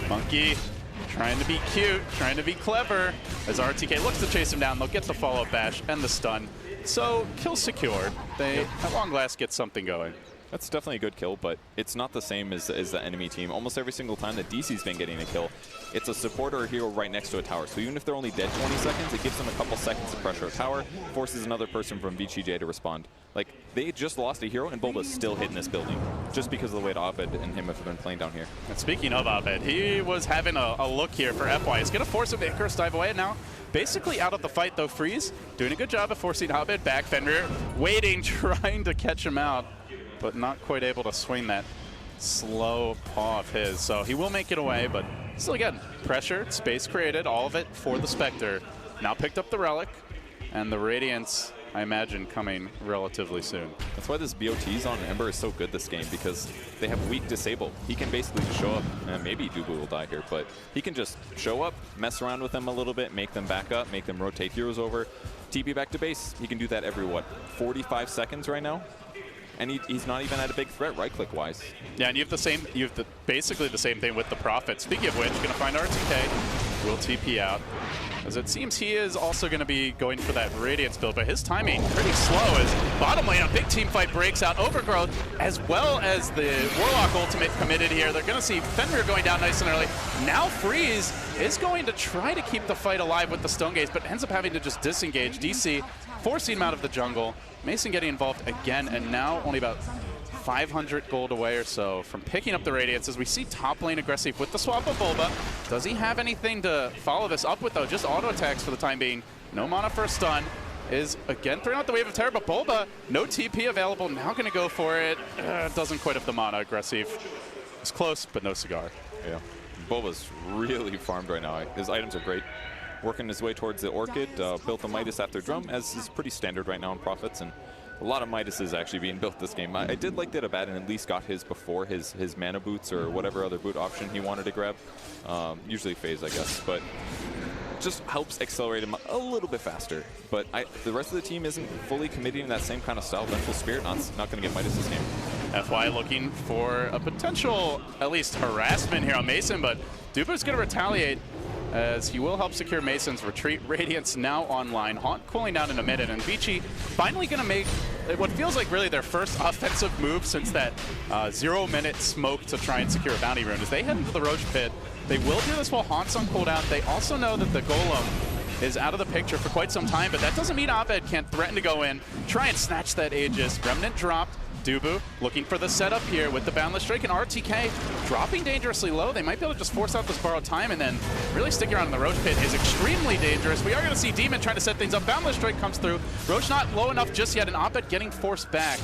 Monkey trying to be cute, trying to be clever. As RTK looks to chase him down, they'll get the follow-up bash and the stun. So kill secured. They at long last get something going. That's definitely a good kill, but it's not the same as the enemy team. Almost every single time that DC's been getting a kill, it's a supporter or hero right next to a tower. So even if they're only dead 20 seconds, it gives them a couple seconds to pressure a tower, forces another person from Vici J to respond. Like, they just lost a hero, and Bulba's still hitting this building, just because of the way that Abed and him have been playing down here. And speaking of Abed, he was having a look here for FY. He's going to force him to Icarus dive away now. Basically out of the fight, though, Freeze doing a good job of forcing Abed back. Fenrir waiting, trying to catch him out, but not quite able to swing that slow paw of his. So he will make it away, but still, again, pressure, space created, all of it for the Spectre. Now picked up the Relic, and the Radiance, I imagine, coming relatively soon. That's why this BOTs on Ember is so good this game, because they have weak disable. He can basically just show up, and maybe Newbee will die here, but he can just show up, mess around with them a little bit, make them back up, make them rotate heroes over, TP back to base. He can do that every, what, 45 seconds right now? And he's not even at a big threat right-click wise. Yeah, and you have basically the same thing with the Prophet. Speaking of which, going to find RTK, will TP out. As it seems he is also going to be going for that Radiance build, but his timing pretty slow as bottom lane, a big team fight breaks out. Overgrowth, as well as the Warlock ultimate committed here. They're going to see Fenrir going down nice and early. Now Freeze is going to try to keep the fight alive with the Stone Gaze, but ends up having to just disengage. DC forcing him out of the jungle. Mason getting involved again, and now only about 500 gold away or so from picking up the Radiance as we see top lane aggressive with the swap of Bulba. Does he have anything to follow this up with, though? Just auto attacks for the time being. No mana for a stun. is again throwing out the Wave of Terror, but Bulba, no TP available, now going to go for it. Doesn't quite have the mana. Aggressive. It's close, but no cigar. Yeah. Bulba's really farmed right now. His items are great. Working his way towards the Orchid, built the Midas after Drum, as is pretty standard right now in Prophets, and a lot of Midas is actually being built this game. I did like that Abaddon at least got his before his mana boots or whatever other boot option he wanted to grab. Usually phase, I guess, but just helps accelerate him a little bit faster. But the rest of the team isn't fully committing to that same kind of style. Vengeful Spirit not going to get Midas this game. FY looking for a potential, at least harassment here on Mason, but Duba's going to retaliate as he will help secure Mason's retreat. Radiance now online. Haunt cooling down in a minute, and Vici finally going to make what feels like really their first offensive move since that 0-minute smoke to try and secure a bounty rune. As they head into the Roach Pit, they will do this while Haunt's on cooldown. They also know that the Golem is out of the picture for quite some time, but that doesn't mean Abed can't threaten to go in, try and snatch that Aegis. Remnant dropped. Dubu looking for the setup here with the Boundless Strike, and RTK dropping dangerously low. They might be able to just force out this borrowed time, and then really sticking around in the Roach Pit is extremely dangerous. We are going to see Demon trying to set things up. Boundless Strike comes through. Roach not low enough just yet, and Abed getting forced back.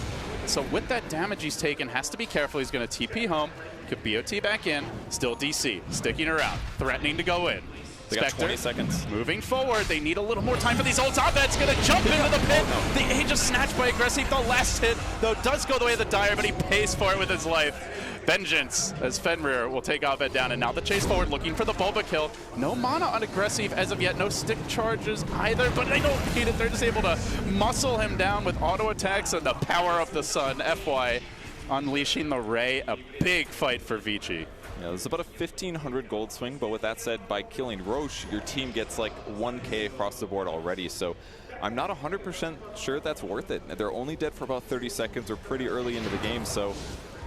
So with that damage he's taken, has to be careful. He's going to TP home, could BOT back in. Still DC, sticking around, threatening to go in. They got 20 seconds. Moving forward, they need a little more time for these ults. Abed's gonna jump into the pit. The Aegis snatched by Aggressive. The last hit, though, does go the way of the Dire, but he pays for it with his life. Vengeance, as Fenrir will take Abed down, and now the chase forward, looking for the Bulba kill. No mana on Aggressive as of yet, no stick charges either, but they don't need it. They're just able to muscle him down with auto attacks and the power of the sun. FY unleashing the Ray, a big fight for Vici. Yeah, there's about a 1,500 gold swing, but with that said, by killing Roche, your team gets like 1K across the board already, so I'm not 100% sure that's worth it. They're only dead for about 30 seconds or pretty early into the game, so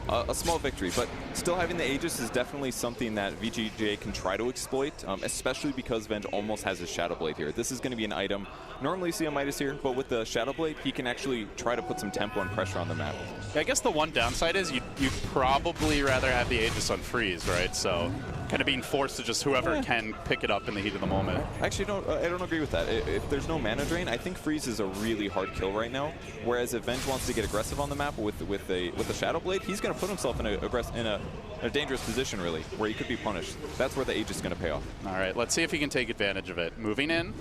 a small victory, but still having the Aegis is definitely something that Vici J can try to exploit, especially because Venge almost has his Shadow Blade here. This is going to be an item. Normally you see a Midas here, but with the Shadow Blade, he can actually try to put some tempo and pressure on the map. Yeah, I guess the one downside is you'd probably rather have the Aegis on freeze, right? So kind of being forced to just whoever can pick it up in the heat of the moment. Actually, I don't agree with that. If there's no mana drain, I think freeze is a really hard kill right now. Whereas if Venge wants to get aggressive on the map with the Shadow Blade, he's going to put himself in a dangerous position, really, where he could be punished. That's where the Aegis is going to pay off. All right, let's see if he can take advantage of it. Moving in,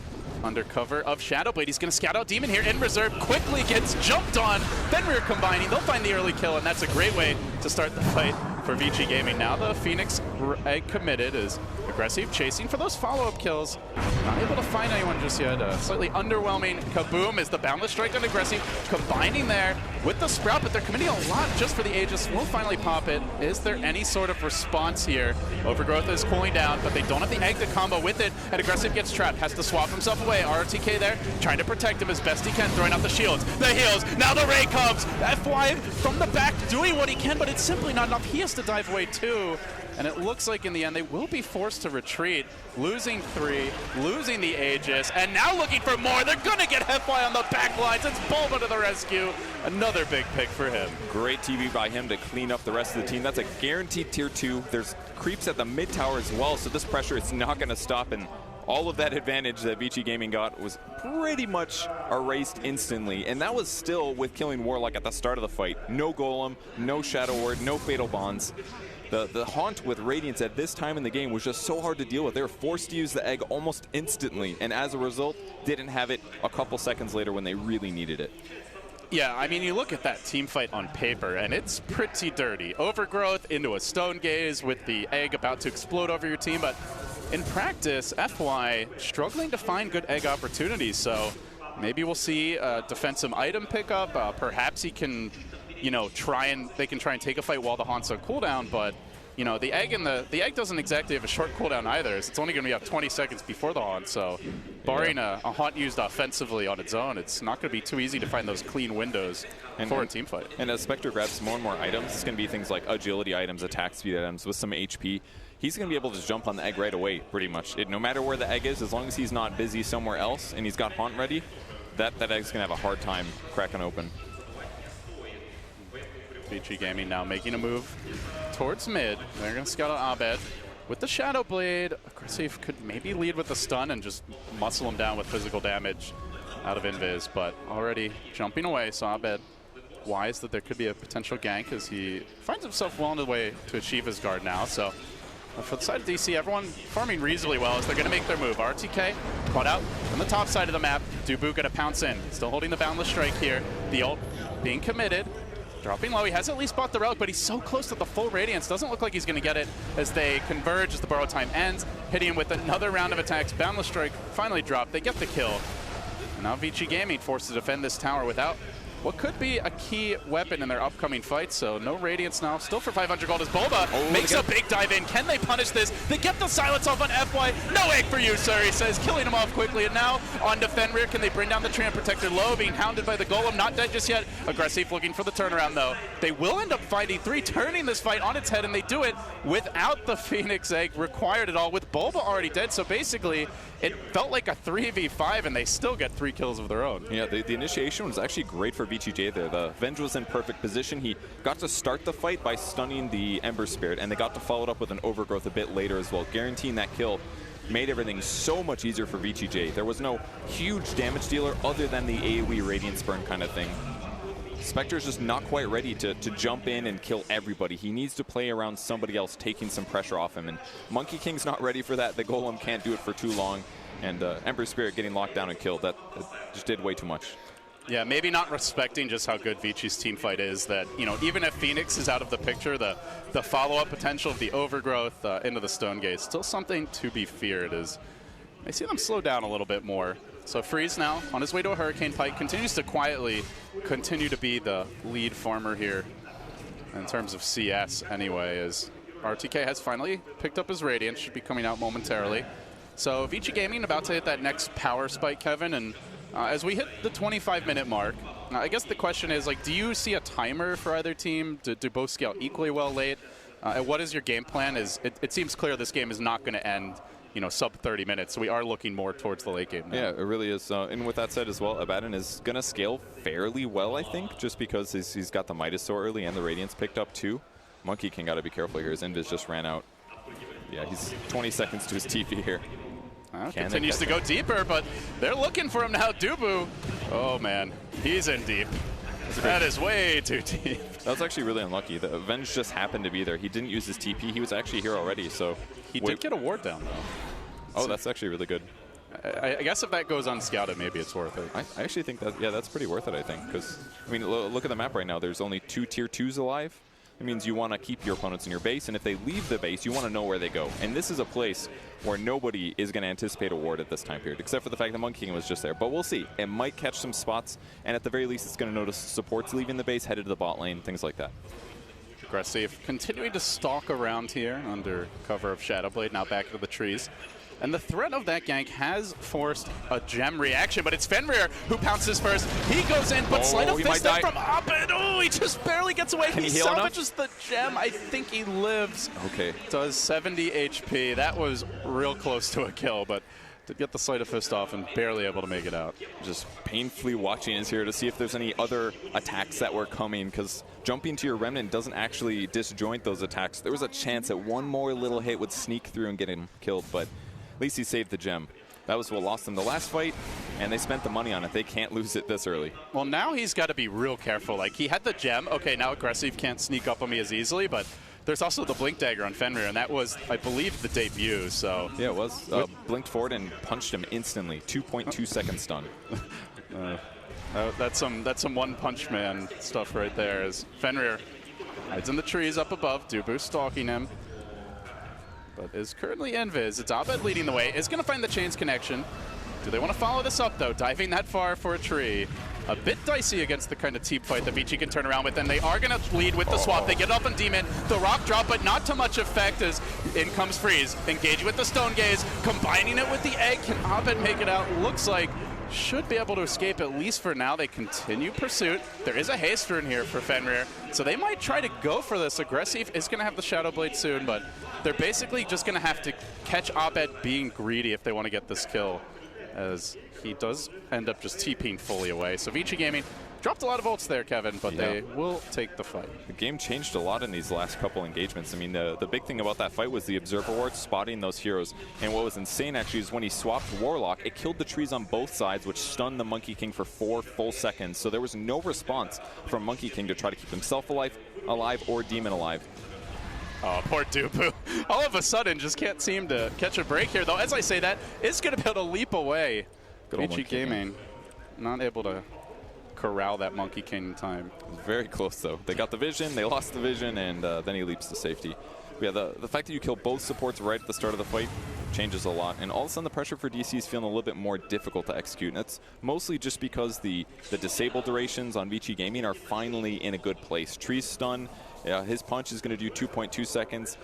under cover of Shadow Blade. He's going to scout out Demon here in reserve. Quickly gets jumped on. Fenrir combining. They'll find the early kill, and that's a great way to start the fight for Vici Gaming. Now the Phoenix Egg committed is Aggressive, chasing for those follow-up kills. Not able to find anyone just yet. Slightly underwhelming Kaboom is the Boundless Strike on Aggressive, combining there with the Sprout, but they're committing a lot just for the Aegis. We'll finally pop it. Is there any sort of response here? Overgrowth is cooling down, but they don't have the egg to combo with it, and Aggressive gets trapped, has to swap himself away. RTK there, trying to protect him as best he can, throwing out the shields, the heals, now the Ray comes! FY from the back doing what he can, but it's simply not enough. He has to dive away too. And it looks like in the end they will be forced to retreat, losing 3, losing the Aegis, and now looking for more. They're gonna get FY on the back lines. It's Bulba to the rescue. Another big pick for him. Great TV by him to clean up the rest of the team. That's a guaranteed tier 2. There's creeps at the mid tower as well, so this pressure is not gonna stop, and all of that advantage that Vici Gaming got was pretty much erased instantly, and that was still with killing Warlock at the start of the fight. No Golem, no Shadow Word, no Fatal Bonds. The Haunt with Radiance at this time in the game was just so hard to deal with. They were forced to use the egg almost instantly, and as a result, didn't have it a couple seconds later when they really needed it. Yeah, I mean, you look at that team fight on paper, and it's pretty dirty. Overgrowth into a Stone Gaze with the egg about to explode over your team, but in practice, FY struggling to find good egg opportunities, so maybe we'll see a defensive item pickup. Perhaps he can, you know, they can try and take a fight while the Haunt's on cooldown, but you know, the egg doesn't exactly have a short cooldown either. It's only going to be up 20 seconds before the Haunt, so barring a Haunt used offensively on its own, it's not going to be too easy to find those clean windows for a team fight. And as Spectre grabs more and more items, it's going to be things like agility items, attack speed items with some HP. He's going to be able to jump on the egg right away, pretty much. No matter where the egg is, as long as he's not busy somewhere else and he's got Haunt ready, that egg's going to have a hard time cracking open. Vici Gaming now making a move towards mid. They're going to scout out Abed. With the Shadow Blade, Aggressive could maybe lead with the stun and just muscle him down with physical damage. out of Invis, but already jumping away. So Abed wise that there could be a potential gank as he finds himself well on the way to achieve his guard now. So for the side of DC, everyone farming reasonably well as they're going to make their move. RTK caught out on the top side of the map. Dubu going to pounce in. Still holding the Boundless Strike here. The ult being committed. Dropping low. He has at least bought the Relic, but he's so close to the full Radiance. Doesn't look like he's going to get it as they converge as the borrow time ends. Hitting him with another round of attacks. Boundless Strike finally dropped. They get the kill. And now Vici Gaming forced to defend this tower without what could be a key weapon in their upcoming fight. So no Radiance now. Still for 500 gold as Bulba makes a big dive in. Can they punish this? They get the silence off on FY. No egg for you, sir, he says, killing him off quickly. And now on to Fenrir. Can they bring down the Tram Protector low? Being hounded by the Golem. Not dead just yet. Aggressive looking for the turnaround, though. They will end up fighting 3, turning this fight on its head, and they do it without the Phoenix Egg required at all, with Bulba already dead. So basically, it felt like a 3v5, and they still get 3 kills of their own. Yeah, the initiation was actually great for Vici J there. The Venge was in perfect position. He got to start the fight by stunning the Ember Spirit, and they got to follow it up with an Overgrowth a bit later as well. Guaranteeing that kill made everything so much easier for Vici J. There was no huge damage dealer other than the AoE Radiance Burn kind of thing. Spectre's just not quite ready to jump in and kill everybody. He needs to play around somebody else, taking some pressure off him. And Monkey King's not ready for that. The Golem can't do it for too long. And Ember Spirit getting locked down and killed, that just did way too much. Yeah, maybe not respecting just how good Vici's team fight is, that, you know, even if Phoenix is out of the picture, the follow-up potential of the Overgrowth into the Stone Gate, still something to be feared. As I see them slow down a little bit more. So Freeze now on his way to a Hurricane Pike, continues to quietly continue to be the lead farmer here in terms of CS anyway, as RTK has finally picked up his Radiance, should be coming out momentarily. So Vici Gaming about to hit that next power spike, Kevin, and as we hit the 25-minute mark, I guess the question is, like, do you see a timer for either team? Do both scale equally well late? And what is your game plan? It seems clear this game is not going to end, you know, sub 30 minutes, so we are looking more towards the late game now. Yeah, it really is. And with that said as well, Abaddon is going to scale fairly well, I think, just because he's got the Midas so early and the Radiance picked up too. Monkey King got to be careful here. His Invis just ran out. Yeah, he's 20 seconds to his TP here. Continues to go deeper, but they're looking for him now. Dubu, oh man, he's in deep. That is way too deep. That was actually really unlucky. The Avenge just happened to be there. He didn't use his TP. He was actually here already, so... He did get a ward down, though. Oh, that's actually really good. I guess if that goes unscouted, maybe it's worth it. I actually think that, yeah, that's pretty worth it, I think. Because, I mean, look at the map right now. There's only 2 tier 2s alive. It means you want to keep your opponents in your base, and if they leave the base, you want to know where they go. And this is a place where nobody is going to anticipate a ward at this time period, except for the fact that Monkey King was just there. But we'll see. It might catch some spots, and at the very least, it's going to notice supports leaving the base, headed to the bot lane, things like that. Aggressive, continuing to stalk around here under cover of Shadowblade, now back into the trees. And the threat of that gank has forced a gem reaction, but it's Fenrir who pounces first. He goes in, but sleight of fist in from Abed. Oh, he just barely gets away. He salvages the gem. I think he lives. Okay. Does 70 HP. That was real close to a kill, but to get the sleight of fist off and barely able to make it out. Just painfully watching is here to see if there's any other attacks that were coming, because jumping to your Remnant doesn't actually disjoint those attacks. There was a chance that one more little hit would sneak through and get him killed, but at least he saved the gem. That was what lost them the last fight, and they spent the money on it. They can't lose it this early. Well, now he's got to be real careful. Like, he had the gem. Okay, now Aggressive can't sneak up on me as easily, but there's also the Blink Dagger on Fenrir, and that was, I believe, the debut, so... Yeah, it was. Blinked forward and punched him instantly. 2.2 second stun. That's some one-punch man stuff right there, as Fenrir hides in the trees up above. Dubu stalking him, but is currently invis. It's Abed leading the way. Is going to find the chains connection. Do they want to follow this up, though? Diving that far for a tree. A bit dicey against the kind of team fight that Vici can turn around with, and they are going to lead with the swap. They get up on Demon. The rock drop, but not to much effect as in comes Freeze. Engaging with the Stone Gaze, combining it with the egg. Can Abed make it out? Looks like should be able to escape, at least for now. They continue pursuit. There is a haste rune here for Fenrir, so they might try to go for this. Aggressive is going to have the Shadow Blade soon, but they're basically just going to have to catch Abed being greedy if they want to get this kill, as he does end up just TPing fully away. So Vici Gaming dropped a lot of ults there, Kevin, but they will take the fight. The game changed a lot in these last couple engagements. I mean, the big thing about that fight was the Observer Ward spotting those heroes. And what was insane, actually, is when he swapped Warlock, it killed the trees on both sides, which stunned the Monkey King for 4 full seconds. So there was no response from Monkey King to try to keep himself alive or Demon alive. Oh, poor Dubu. All of a sudden, just can't seem to catch a break here, though. As I say that, is going to be able to leap away. Vici Gaming not able to corral that Monkey King in time. Very close, though. They got the vision, they lost the vision, and then he leaps to safety. But yeah, the fact that you kill both supports right at the start of the fight changes a lot. And all of a sudden, the pressure for DC is feeling a little bit more difficult to execute. And that's mostly just because the disable durations on Vici Gaming are finally in a good place. Tree's stun, his punch is going to do 2.2 seconds.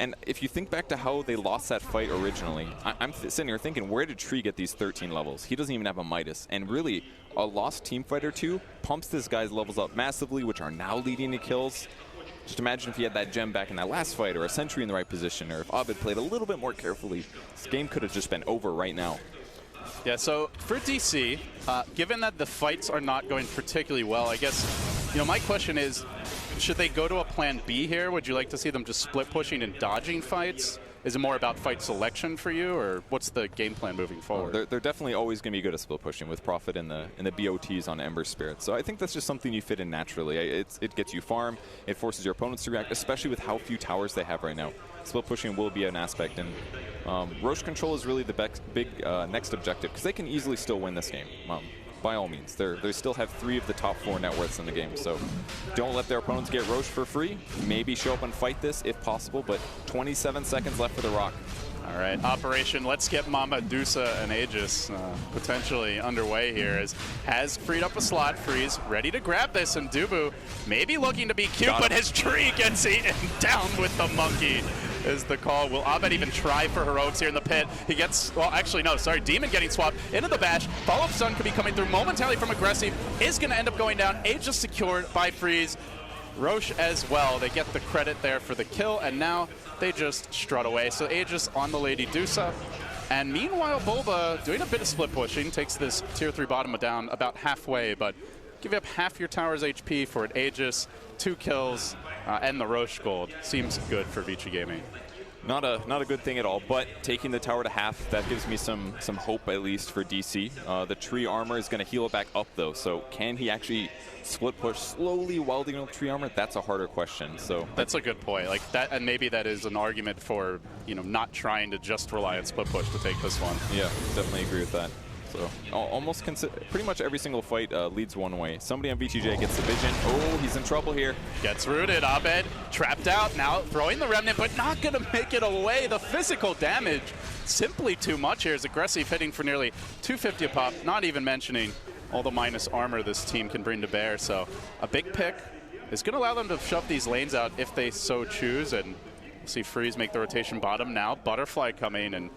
And if you think back to how they lost that fight originally, I'm sitting here thinking, where did Tree get these 13 levels? He doesn't even have a Midas. And really, a lost team fight or two pumps this guy's levels up massively, which are now leading to kills. Just imagine if he had that gem back in that last fight, or a sentry in the right position, or if Abed played a little bit more carefully, this game could have just been over right now. Yeah, so for DC, given that the fights are not going particularly well, I guess, my question is, should they go to a plan B here? Would you like to see them just split pushing and dodging fights? Is it more about fight selection for you, or what's the game plan moving forward? They're definitely always going to be good at split pushing with Prophet and the BOTs on Ember Spirit. So I think that's just something you fit in naturally. It gets you farm, it forces your opponents to react, especially with how few towers they have right now. Split pushing will be an aspect, and Roche control is really the big next objective, because they can easily still win this game. By all means, they still have 3 of the top 4 net worths in the game, so don't let their opponents get Roche for free. Maybe show up and fight this if possible, but 27 seconds left for the Rock. All right, Operation Let's Get Mama Dusa and Aegis potentially underway here, as has freed up a slot. Freeze ready to grab this, and Dubu maybe looking to be cute, but his tree gets eaten down with the monkey is the call. Will Abed even try for heroics here in the pit? He gets, well, actually, no, sorry, Demon getting swapped into the bash. Follow-up stun could be coming through momentarily from Aggressive. Is going to end up going down. Aegis secured by Freeze. Roche as well. They get the credit there for the kill, and now they just strut away. So Aegis on the Lady Dusa. And meanwhile, Bulba doing a bit of split pushing, takes this tier 3 bottom down about halfway, but give up half your tower's HP for an Aegis, 2 kills, and the Roche gold. Seems good for Vici Gaming. Not a good thing at all, but taking the tower to half, that gives me some hope at least for DC. The tree armor is going to heal it back up though, so can he actually split push slowly while dealing with tree armor? That's a harder question. So that's a good point. Like that, and maybe that is an argument for not trying to just rely on split push to take this one. Yeah, definitely agree with that. So almost pretty much every single fight leads one way. Somebody on Vici J gets the vision. Oh, he's in trouble here. Gets rooted. Abed trapped out. Now throwing the Remnant, but not going to make it away. The physical damage simply too much here. Is Aggressive hitting for nearly 250 a pop, not even mentioning all the minus armor this team can bring to bear. So a big pick is going to allow them to shove these lanes out if they so choose. And we'll see Freeze make the rotation bottom now. Butterfly coming, and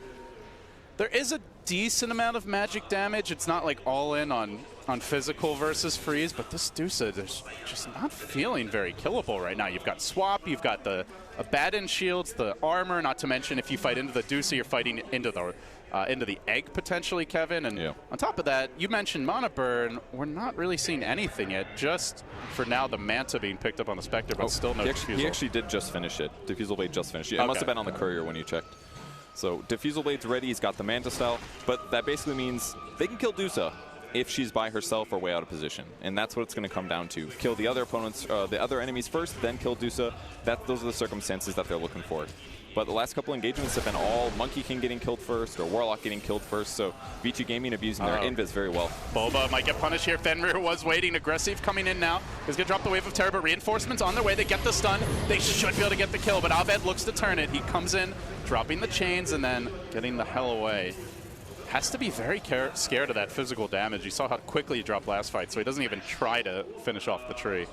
there is a decent amount of magic damage. It's not like all in on physical versus Freeze, but this Dusa is just not feeling very killable right now. You've got Swap, you've got the Abaddon shields, the armor, not to mention if you fight into the Dusa, you're fighting into the egg potentially, Kevin. And on top of that, you mentioned Mana Burn. We're not really seeing anything yet. Just for now, the Manta being picked up on the Spectre, but still no Diffusal. He actually did just finish it. Diffusal Blade just finished it. It must have been on the courier when you checked. So Diffusal Blade's ready, he's got the Manta style, but that basically means they can kill Dusa if she's by herself or way out of position. And that's what it's going to come down to. Kill the other opponents, the other enemies first, then kill Dusa. Those are the circumstances that they're looking for. But the last couple engagements have been all Monkey King getting killed first or Warlock getting killed first, so Vici Gaming abusing their invis very well. Boba might get punished here. Fenrir was waiting. Aggressive coming in now. He's going to drop the Wave of Terror, but reinforcements on their way. They get the stun. They should be able to get the kill, but Abed looks to turn it. He comes in, dropping the chains, and then getting the hell away. Has to be very scared of that physical damage. You saw how quickly he dropped last fight, so he doesn't even try to finish off the tree.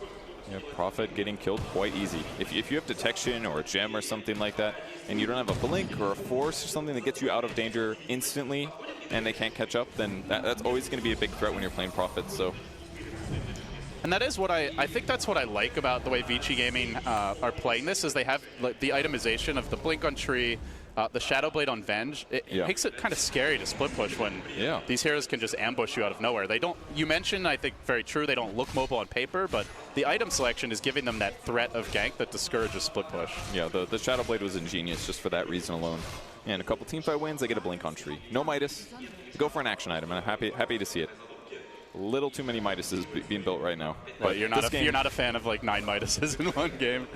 Yeah, Prophet getting killed quite easy. If you have detection or a gem or something like that, and you don't have a blink or a force or something that gets you out of danger instantly, and they can't catch up, then that's always going to be a big threat when you're playing Prophet. So, and that is what I think that's what I like about the way Vici Gaming are playing this, is they have the itemization of the blink on tree, the Shadow Blade on Venge, it makes it kind of scary to split push when these heroes can just ambush you out of nowhere. They don't, you mentioned, I think very true, they don't look mobile on paper, but the item selection is giving them that threat of gank that discourages split push. Yeah, the Shadow Blade was ingenious just for that reason alone. And a couple teamfight wins, they get a blink on tree. No Midas, go for an action item, and I'm happy to see it. Little too many Midases being built right now. But you're not a fan of like 9 Midases in one game.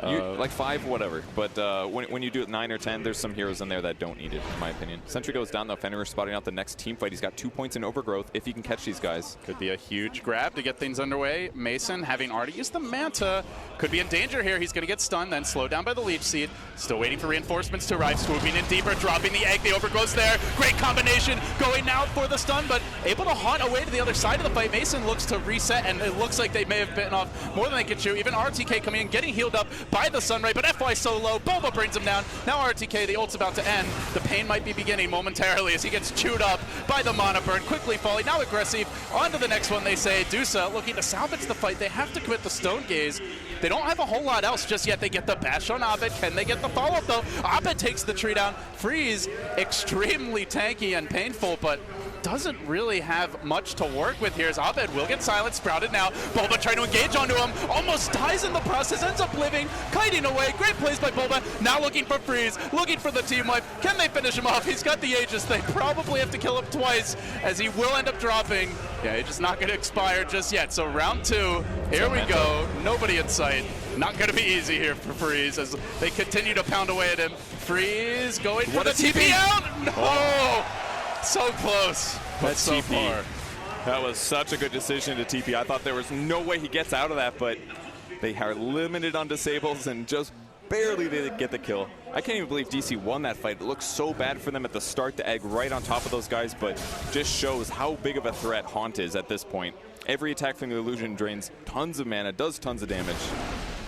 Like 5, whatever. But when you do it 9 or 10, there's some heroes in there that don't need it, in my opinion. Sentry goes down, though. Fenrir spotting out the next team fight. He's got 2 points in overgrowth if he can catch these guys. Could be a huge grab to get things underway. Mason, having already used the Manta, could be in danger here. He's going to get stunned, then slowed down by the Leech Seed. Still waiting for reinforcements to arrive. Swooping in deeper, dropping the egg. The overgrowth's there. Great combination. Going now for the stun, but able to haunt away to the other side of the fight. Mason looks to reset, and it looks like they may have bitten off more than they could chew. Even RTK coming in, getting healed up by the Sunray, but FY so low. Boba brings him down. Now RTK, the ult's about to end. The pain might be beginning momentarily as he gets chewed up by the Mana Burn. Quickly falling, now aggressive. On to the next one, they say. Dusa looking to salvage the fight. They have to commit the Stone Gaze. They don't have a whole lot else just yet. They get the bash on Abed. Can they get the follow-up, though? Abed takes the tree down. Freeze, extremely tanky and painful, but doesn't really have much to work with here as Abed will get silent, sprouted now. Boba trying to engage onto him, almost dies in the process, ends up living, kiting away. Great plays by Boba, now looking for Freeze, looking for the team wipe. Can they finish him off? He's got the Aegis. They probably have to kill him twice as he will end up dropping. Yeah, Aegis not going to expire just yet. So round 2, here we go. Nobody in sight. Not going to be easy here for Freeze as they continue to pound away at him. Freeze going for the TP out. No! Oh. So close, but so TP. far. That was such a good decision to TP. I thought there was no way he gets out of that, but they are limited on disables and just barely did get the kill. I can't even believe DC won that fight. It looked so bad for them at the start, the egg right on top of those guys, but just shows how big of a threat Haunt is at this point. Every attack from the illusion drains tons of mana, does tons of damage.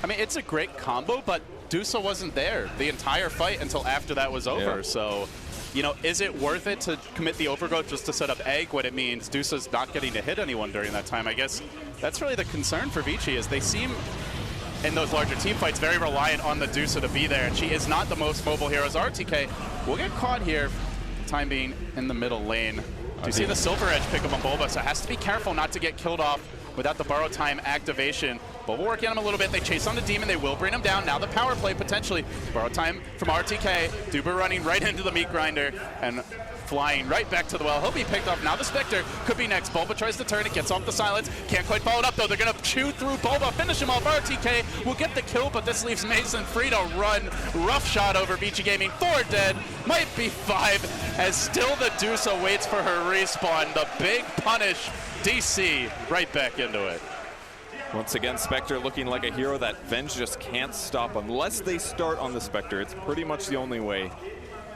I mean, it's a great combo, but Dusa wasn't there the entire fight until after that was over, Yeah. so... You know, is it worth it to commit the overgrowth just to set up egg when it means Dusa's not getting to hit anyone during that time? I guess that's really the concern for Vici, is they seem, in those larger team fights, very reliant on the Dusa to be there, and she is not the most mobile hero. As RTK will get caught here, time being in the middle lane. Do you see the Silver Edge pick up on Bulba, so has to be careful not to get killed off without the borrow time activation. Bulba working on him a little bit. They chase on the Demon. They will bring him down. Now the power play potentially. Borrow time from RTK. Duber running right into the meat grinder and flying right back to the well. He'll be picked up. Now the Spectre could be next. Bulba tries to turn it, gets off the silence. Can't quite follow it up though. They're going to chew through Bulba, finish him off. RTK will get the kill, but this leaves Mason free to run. Rough shot over Vici Gaming. 4 dead. Might be 5 as still the Dusa waits for her respawn. The big punish. DC right back into it. Once again, Spectre looking like a hero that Venge just can't stop unless they start on the Spectre. It's pretty much the only way.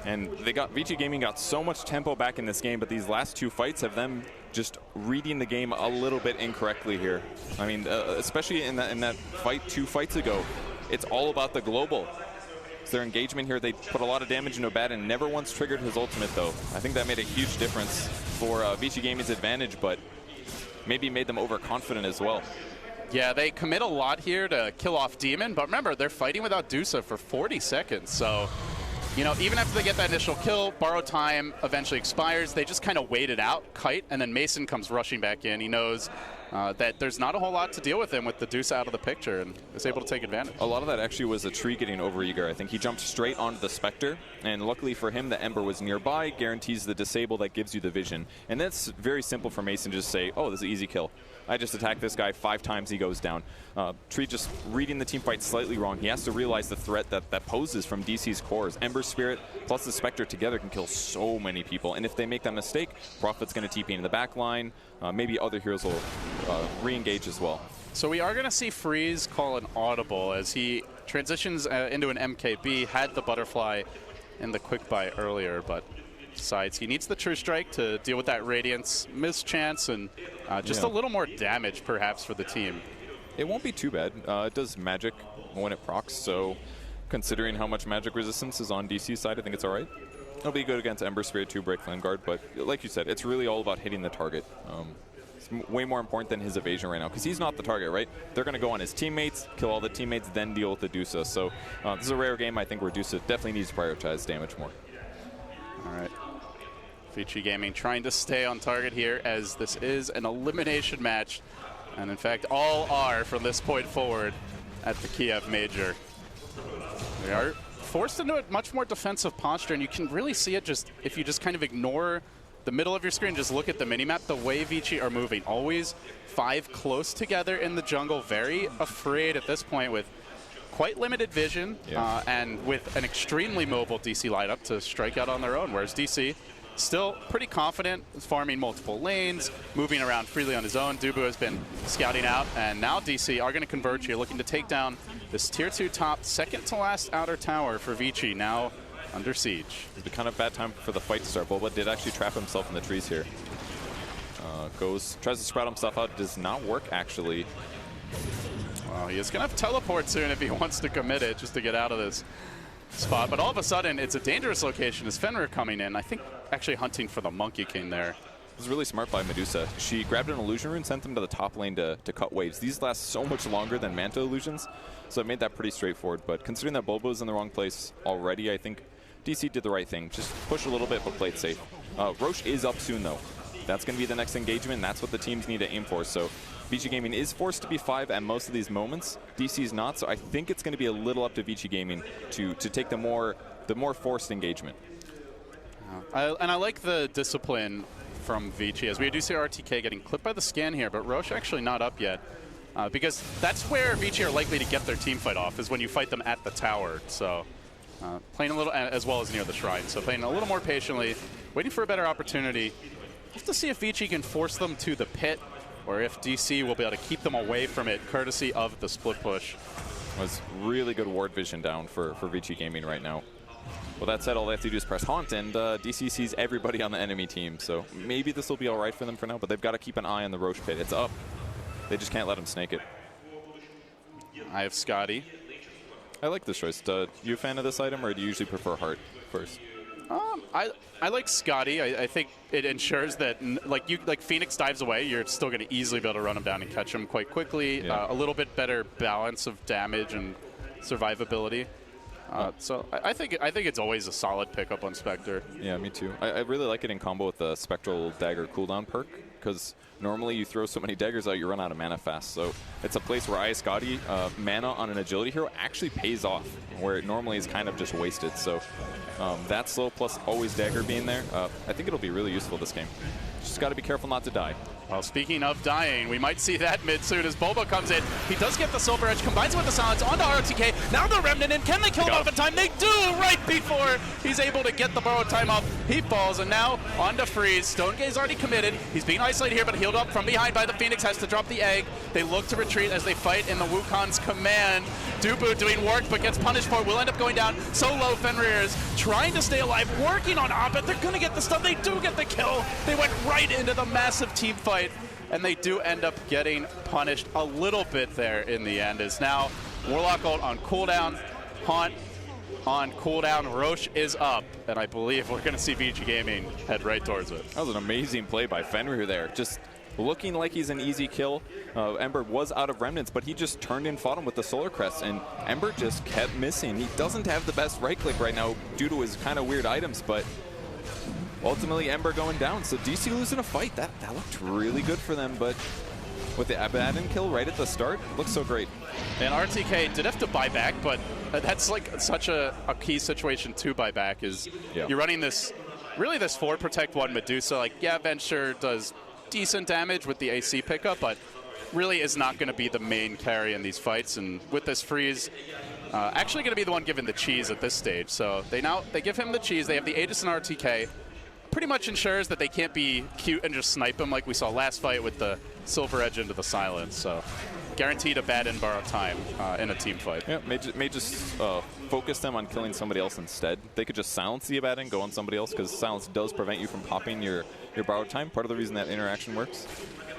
And Vici Gaming got so much tempo back in this game, but these last 2 fights have them just reading the game a little bit incorrectly here. I mean, especially in that fight 2 fights ago, it's all about the global. It's their engagement here. They put a lot of damage into Abad and never once triggered his ultimate, though. I think that made a huge difference for Vici Gaming's advantage, but maybe made them overconfident as well. Yeah, they commit a lot here to kill off Demon, but remember, they're fighting without Dusa for 40 seconds, so, you know, even after they get that initial kill, borrow time eventually expires. They just kind of wait it out, kite, and then Mason comes rushing back in. He knows that there's not a whole lot to deal with him with the Dusa out of the picture, and is able to take advantage. A lot of that actually was a tree getting overeager. I think he jumped straight onto the Spectre, and luckily for him, the Ember was nearby, guarantees the disable that gives you the vision. And that's very simple for Mason to just say, oh, this is an easy kill. I just attack this guy 5 times, he goes down. Tree just reading the team fight slightly wrong. He has to realize the threat that poses from DC's cores. Ember Spirit plus the Spectre together can kill so many people. And if they make that mistake, Prophet's going to TP in the back line. Maybe other heroes will re-engage as well. So we are going to see Freeze call an audible as he transitions into an MKB, had the butterfly in the quick buy earlier, but decides he needs the True Strike to deal with that Radiance mischance and just a little more damage perhaps for the team. It won't be too bad. It does magic when it procs, so considering how much magic resistance is on DC's side, I think it's all right. It'll be good against Ember Spirit 2 break Vanguard, but like you said, it's really all about hitting the target. It's way more important than his evasion right now, because he's not the target, right? They're going to go on his teammates, kill all the teammates, then deal with the Dusa. So this is a rare game, I think, where Dusa definitely needs to prioritize damage more. All right. Vici Gaming trying to stay on target here, as this is an elimination match. And in fact, all are from this point forward at the Kiev Major. They are forced into a much more defensive posture, and you can really see it just if you just kind of ignore the middle of your screen, just look at the minimap, the way Vici are moving. Always 5 close together in the jungle, very afraid at this point with quite limited vision, and with an extremely mobile DC lineup to strike out on their own, whereas DC still pretty confident, farming multiple lanes, moving around freely on his own. Newbee has been scouting out, and now DC are going to converge here, looking to take down this tier 2 top, second to last outer tower for Vici, now under siege. It's been kind of a bad time for the fight to start. Boba did actually trap himself in the trees here. Tries to sprout himself out, does not work actually. Well, he is going to have teleport soon if he wants to commit it, just to get out of this spot. But all of a sudden, it's a dangerous location as Fenrir coming in. I think actually hunting for the Monkey King there. It was really smart by Medusa. She grabbed an illusion rune, sent them to the top lane to cut waves. These last so much longer than Manta illusions, so it made that pretty straightforward. But considering that Bobo was in the wrong place already, I think DC did the right thing. Just push a little bit, but play it safe. Roche is up soon, though. That's going to be the next engagement, and that's what the teams need to aim for. So Vici Gaming is forced to be 5 at most of these moments. DC is not, so I think it's going to be a little up to Vici Gaming to take the more forced engagement. And I like the discipline from Vici, as we do see RTK getting clipped by the scan here, but Roche actually not up yet. Because that's where Vici are likely to get their team fight off, is when you fight them at the tower. So playing a little, as well as near the shrine. So playing a little more patiently, waiting for a better opportunity. Just to see if Vici can force them to the pit, or if DC will be able to keep them away from it, courtesy of the split push. It was really good ward vision down for Vici Gaming right now. Well, that said, all they have to do is press Haunt, and DC sees everybody on the enemy team. So maybe this will be all right for them for now, but they've got to keep an eye on the Roche pit. It's up. They just can't let him snake it. I have Scotty. I like this choice. You a fan of this item, or do you usually prefer Heart first? I like Scotty. I think it ensures that, like Phoenix dives away, you're still going to easily be able to run him down and catch him quite quickly. Yeah. A little bit better balance of damage and survivability. So I think it's always a solid pickup on Spectre. Yeah, me too. I really like it in combo with the Spectral Dagger cooldown perk, because normally you throw so many daggers out, you run out of mana fast. So it's a place where Scotty, mana on an agility hero actually pays off, where it normally is kind of just wasted. So that slow plus always dagger being there, I think it'll be really useful this game. Just got to be careful not to die. Well, speaking of dying, we might see that mid soon as Boba comes in. He does get the Silver Edge, combines it with the Silence onto RTK. Now the Remnant in. Can they kill him off in time? They do, right before he's able to get the borrowed time up. He falls, and now onto Freeze. Stone Gaze already committed. He's being isolated here, but healed up from behind by the Phoenix. Has to drop the egg. They look to retreat as they fight in the Wukong's command. Dubu doing work, but gets punished for it. Will end up going down. So low, Fenrir is trying to stay alive, working on Abed. They're going to get the stun. They do get the kill. They went right into the massive team fight, and they do end up getting punished a little bit there in the end. As now Warlock ult on cooldown, Haunt on cooldown, Roche is up, and I believe we're going to see Vici Gaming head right towards it. That was an amazing play by Fenrir there. Just looking like he's an easy kill. Ember was out of remnants, but he just turned and fought him with the Solar Crest, and Ember just kept missing. He doesn't have the best right click right now due to his kind of weird items, but ultimately Ember going down. So DC losing a fight. That looked really good for them, but with the Abaddon kill right at the start, looks so great. And RTK did have to buy back, but that's like such a key situation to buy back, is you're running this, really this 4 protect 1 Medusa. Like, yeah, Venture does decent damage with the AC pickup, but really is not going to be the main carry in these fights. And with this freeze, actually going to be the one given the cheese at this stage. So they give him the cheese. They have the Aegis and RTK. Pretty much ensures that they can't be cute and just snipe him like we saw last fight with the Silver Edge into the Silence. So guaranteed a bad and borrow time in a team fight. Yeah, may just focus them on killing somebody else instead. They could just silence the Abaddon, go on somebody else, because silence does prevent you from popping your borrowed time. Part of the reason that interaction works.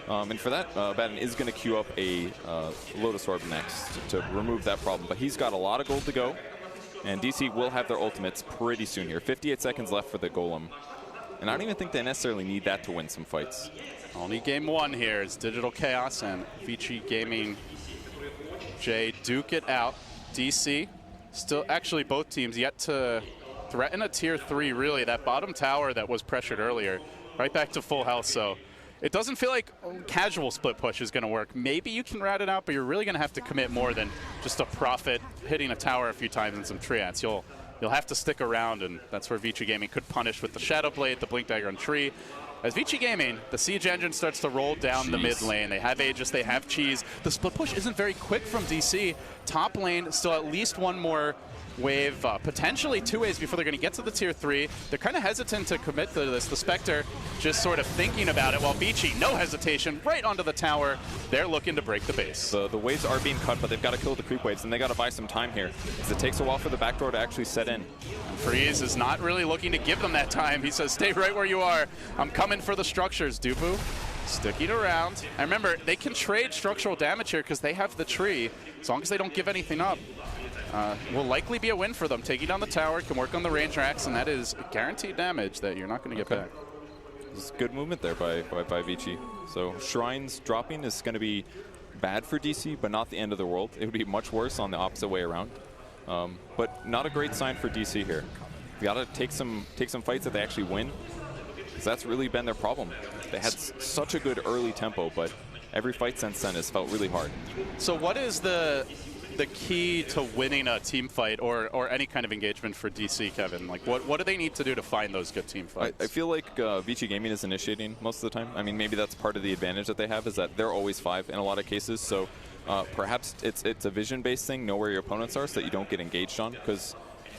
And for that, Abaddon is going to queue up a Lotus Orb next to remove that problem. But he's got a lot of gold to go, and DC will have their ultimates pretty soon here. 58 seconds left for the Golem. And I don't even think they necessarily need that to win some fights. Only game one here is Digital Chaos and Vici Gaming J duke it out. DC, still actually both teams yet to threaten a tier 3, really. That bottom tower that was pressured earlier, right back to full health, so it doesn't feel like casual split push is going to work. Maybe you can rat it out, but you're really going to have to commit more than just a profit hitting a tower a few times and some triads. You'll have to stick around, and that's where Vici Gaming could punish with the Shadow Blade, the Blink Dagger on tree. As Vici Gaming, the Siege Engine starts to roll down the mid lane. They have Aegis, they have Cheese. The split push isn't very quick from DC. Top lane, still at least one more wave, potentially 2 waves before they're going to get to the tier 3. They're kind of hesitant to commit to this. The Spectre just sort of thinking about it, while Vici, no hesitation, right onto the tower. They're looking to break the base. The waves are being cut, but they've got to kill the creep waves, and they got to buy some time here, because it takes a while for the backdoor to actually set in. Freeze is not really looking to give them that time. He says, stay right where you are. I'm coming for the structures, Dubu. Sticking around. And remember, they can trade structural damage here because they have the tree, as long as they don't give anything up. Will likely be a win for them. Taking down the tower, can work on the range racks, and that is guaranteed damage that you're not going to get back. This is good movement there by Vici. So Shrines dropping is going to be bad for DC, but not the end of the world. It would be much worse on the opposite way around. But not a great sign for DC here. We got to take some fights that they actually win, because that's really been their problem. They had such a good early tempo, but every fight since then has felt really hard. So what is the key to winning a team fight or any kind of engagement for DC, Kevin? Like, what do they need to do to find those good team fights? I feel like Vici Gaming is initiating most of the time. I mean, maybe that's part of the advantage that they have, is that they're always 5 in a lot of cases. So perhaps it's a vision-based thing, know where your opponents are so that you don't get engaged on, because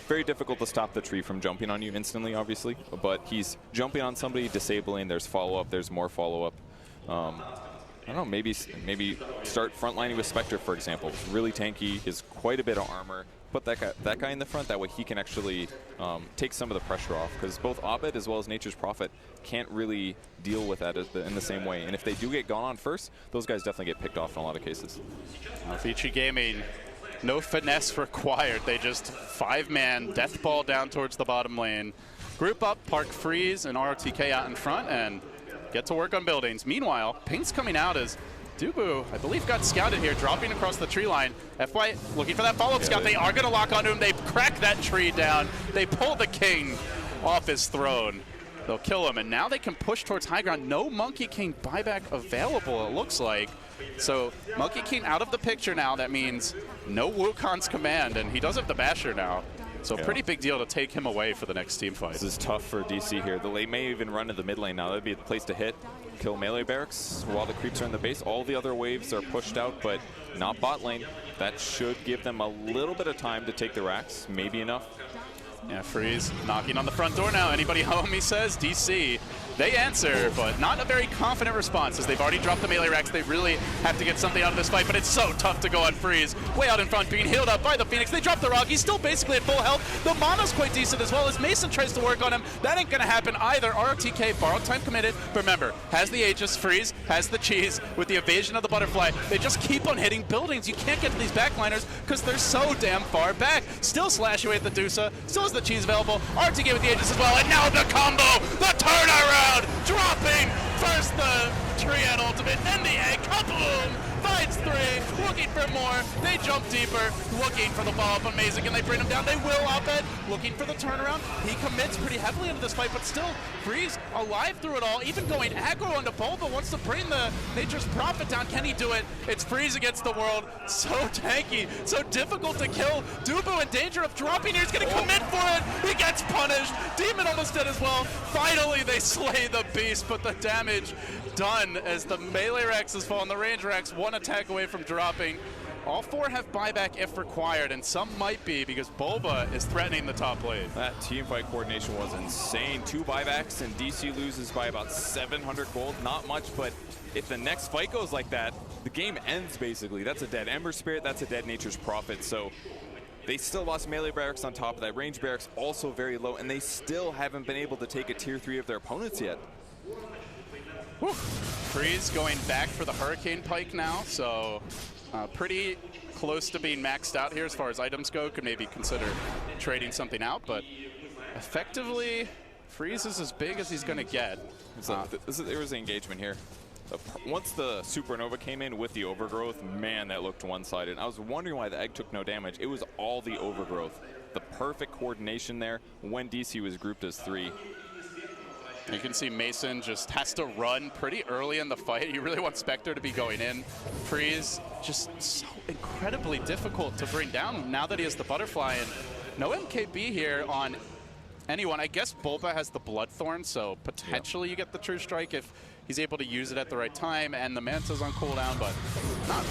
very difficult to stop the tree from jumping on you instantly, obviously. But he's jumping on somebody, disabling, there's follow-up, there's more follow-up. I don't know, maybe start frontlining with Spectre, for example. Really tanky, he has quite a bit of armor. Put that guy in the front, that way he can actually take some of the pressure off, because both Abed as well as Nature's Prophet can't really deal with that in the same way. And if they do get gone on first, those guys definitely get picked off in a lot of cases. Vici Gaming, no finesse required. They just 5-man death ball down towards the bottom lane. Group up, park Freeze and ROTK out in front, and get to work on buildings. Meanwhile, Pink's coming out as Dubu, I believe, got scouted here, dropping across the tree line. FY looking for that follow-up scout. They are going to lock onto him. They crack that tree down. They pull the king off his throne. They'll kill him, and now they can push towards high ground. No Monkey King buyback available, it looks like. So Monkey King out of the picture now. That means no Wukon's command, and he does have the Basher now. So pretty big deal to take him away for the next team fight. This is tough for DC here. They may even run to the mid lane now. That'd be the place to hit. Kill melee barracks while the creeps are in the base. All the other waves are pushed out, but not bot lane. That should give them a little bit of time to take the racks. Maybe enough. Yeah, Freeze knocking on the front door now. Anybody home, he says. DC, they answer, but not a very confident response, as they've already dropped the melee racks. They really have to get something out of this fight, but it's so tough to go on Freeze. Way out in front, being healed up by the Phoenix. They drop the rock. He's still basically at full health. The mono's quite decent as well, as Mason tries to work on him. That ain't going to happen either. ROTK, borrowed time committed. But remember, has the Aegis, Freeze, has the cheese with the evasion of the butterfly. They just keep on hitting buildings. You can't get to these backliners because they're so damn far back. Still slash away at the Dusa. Still has the cheese available. RTK with the Aegis as well. And now the combo, the turnaround, dropping first the Triad ultimate, then the egg, kaboom! Finds 3, looking for more. They jump deeper, looking for the follow-up on Mazik, and they bring him down. They will Abed, looking for the turnaround. He commits pretty heavily into this fight, but still, Freeze alive through it all, even going aggro onto Bulba, wants to bring the Nature's Prophet down. Can he do it? It's Freeze against the world. So tanky, so difficult to kill. Dubu in danger of dropping here. He's going to commit for it. He gets punished. Demon almost dead as well. Finally, they slay the beast, but the damage done as the melee Rex has fallen. The range Rex, one attack away from dropping. All 4 have buyback if required, and some might be because Bulba is threatening the top lane. That team fight coordination was insane. 2 buybacks, and DC loses by about 700 gold. Not much, but if the next fight goes like that, the game ends basically. That's a dead Ember Spirit, that's a dead Nature's Prophet. So they still lost melee barracks on top of that. Range barracks also very low, and they still haven't been able to take a tier 3 of their opponents yet. Whew. Freeze going back for the Hurricane Pike now, so pretty close to being maxed out here as far as items go. Could maybe consider trading something out, but effectively, Freeze is as big as he's going to get. There was an engagement here. Once the Supernova came in with the Overgrowth, man, that looked one-sided. I was wondering why the egg took no damage. It was all the Overgrowth. The perfect coordination there when DC was grouped as 3. You can see Mason just has to run pretty early in the fight. You really want Spectre to be going in. Freeze just so incredibly difficult to bring down now that he has the Butterfly, and no MKB here on anyone. I guess Bulba has the Bloodthorn, so potentially you get the True Strike if he's able to use it at the right time, and the Manta's on cooldown, but not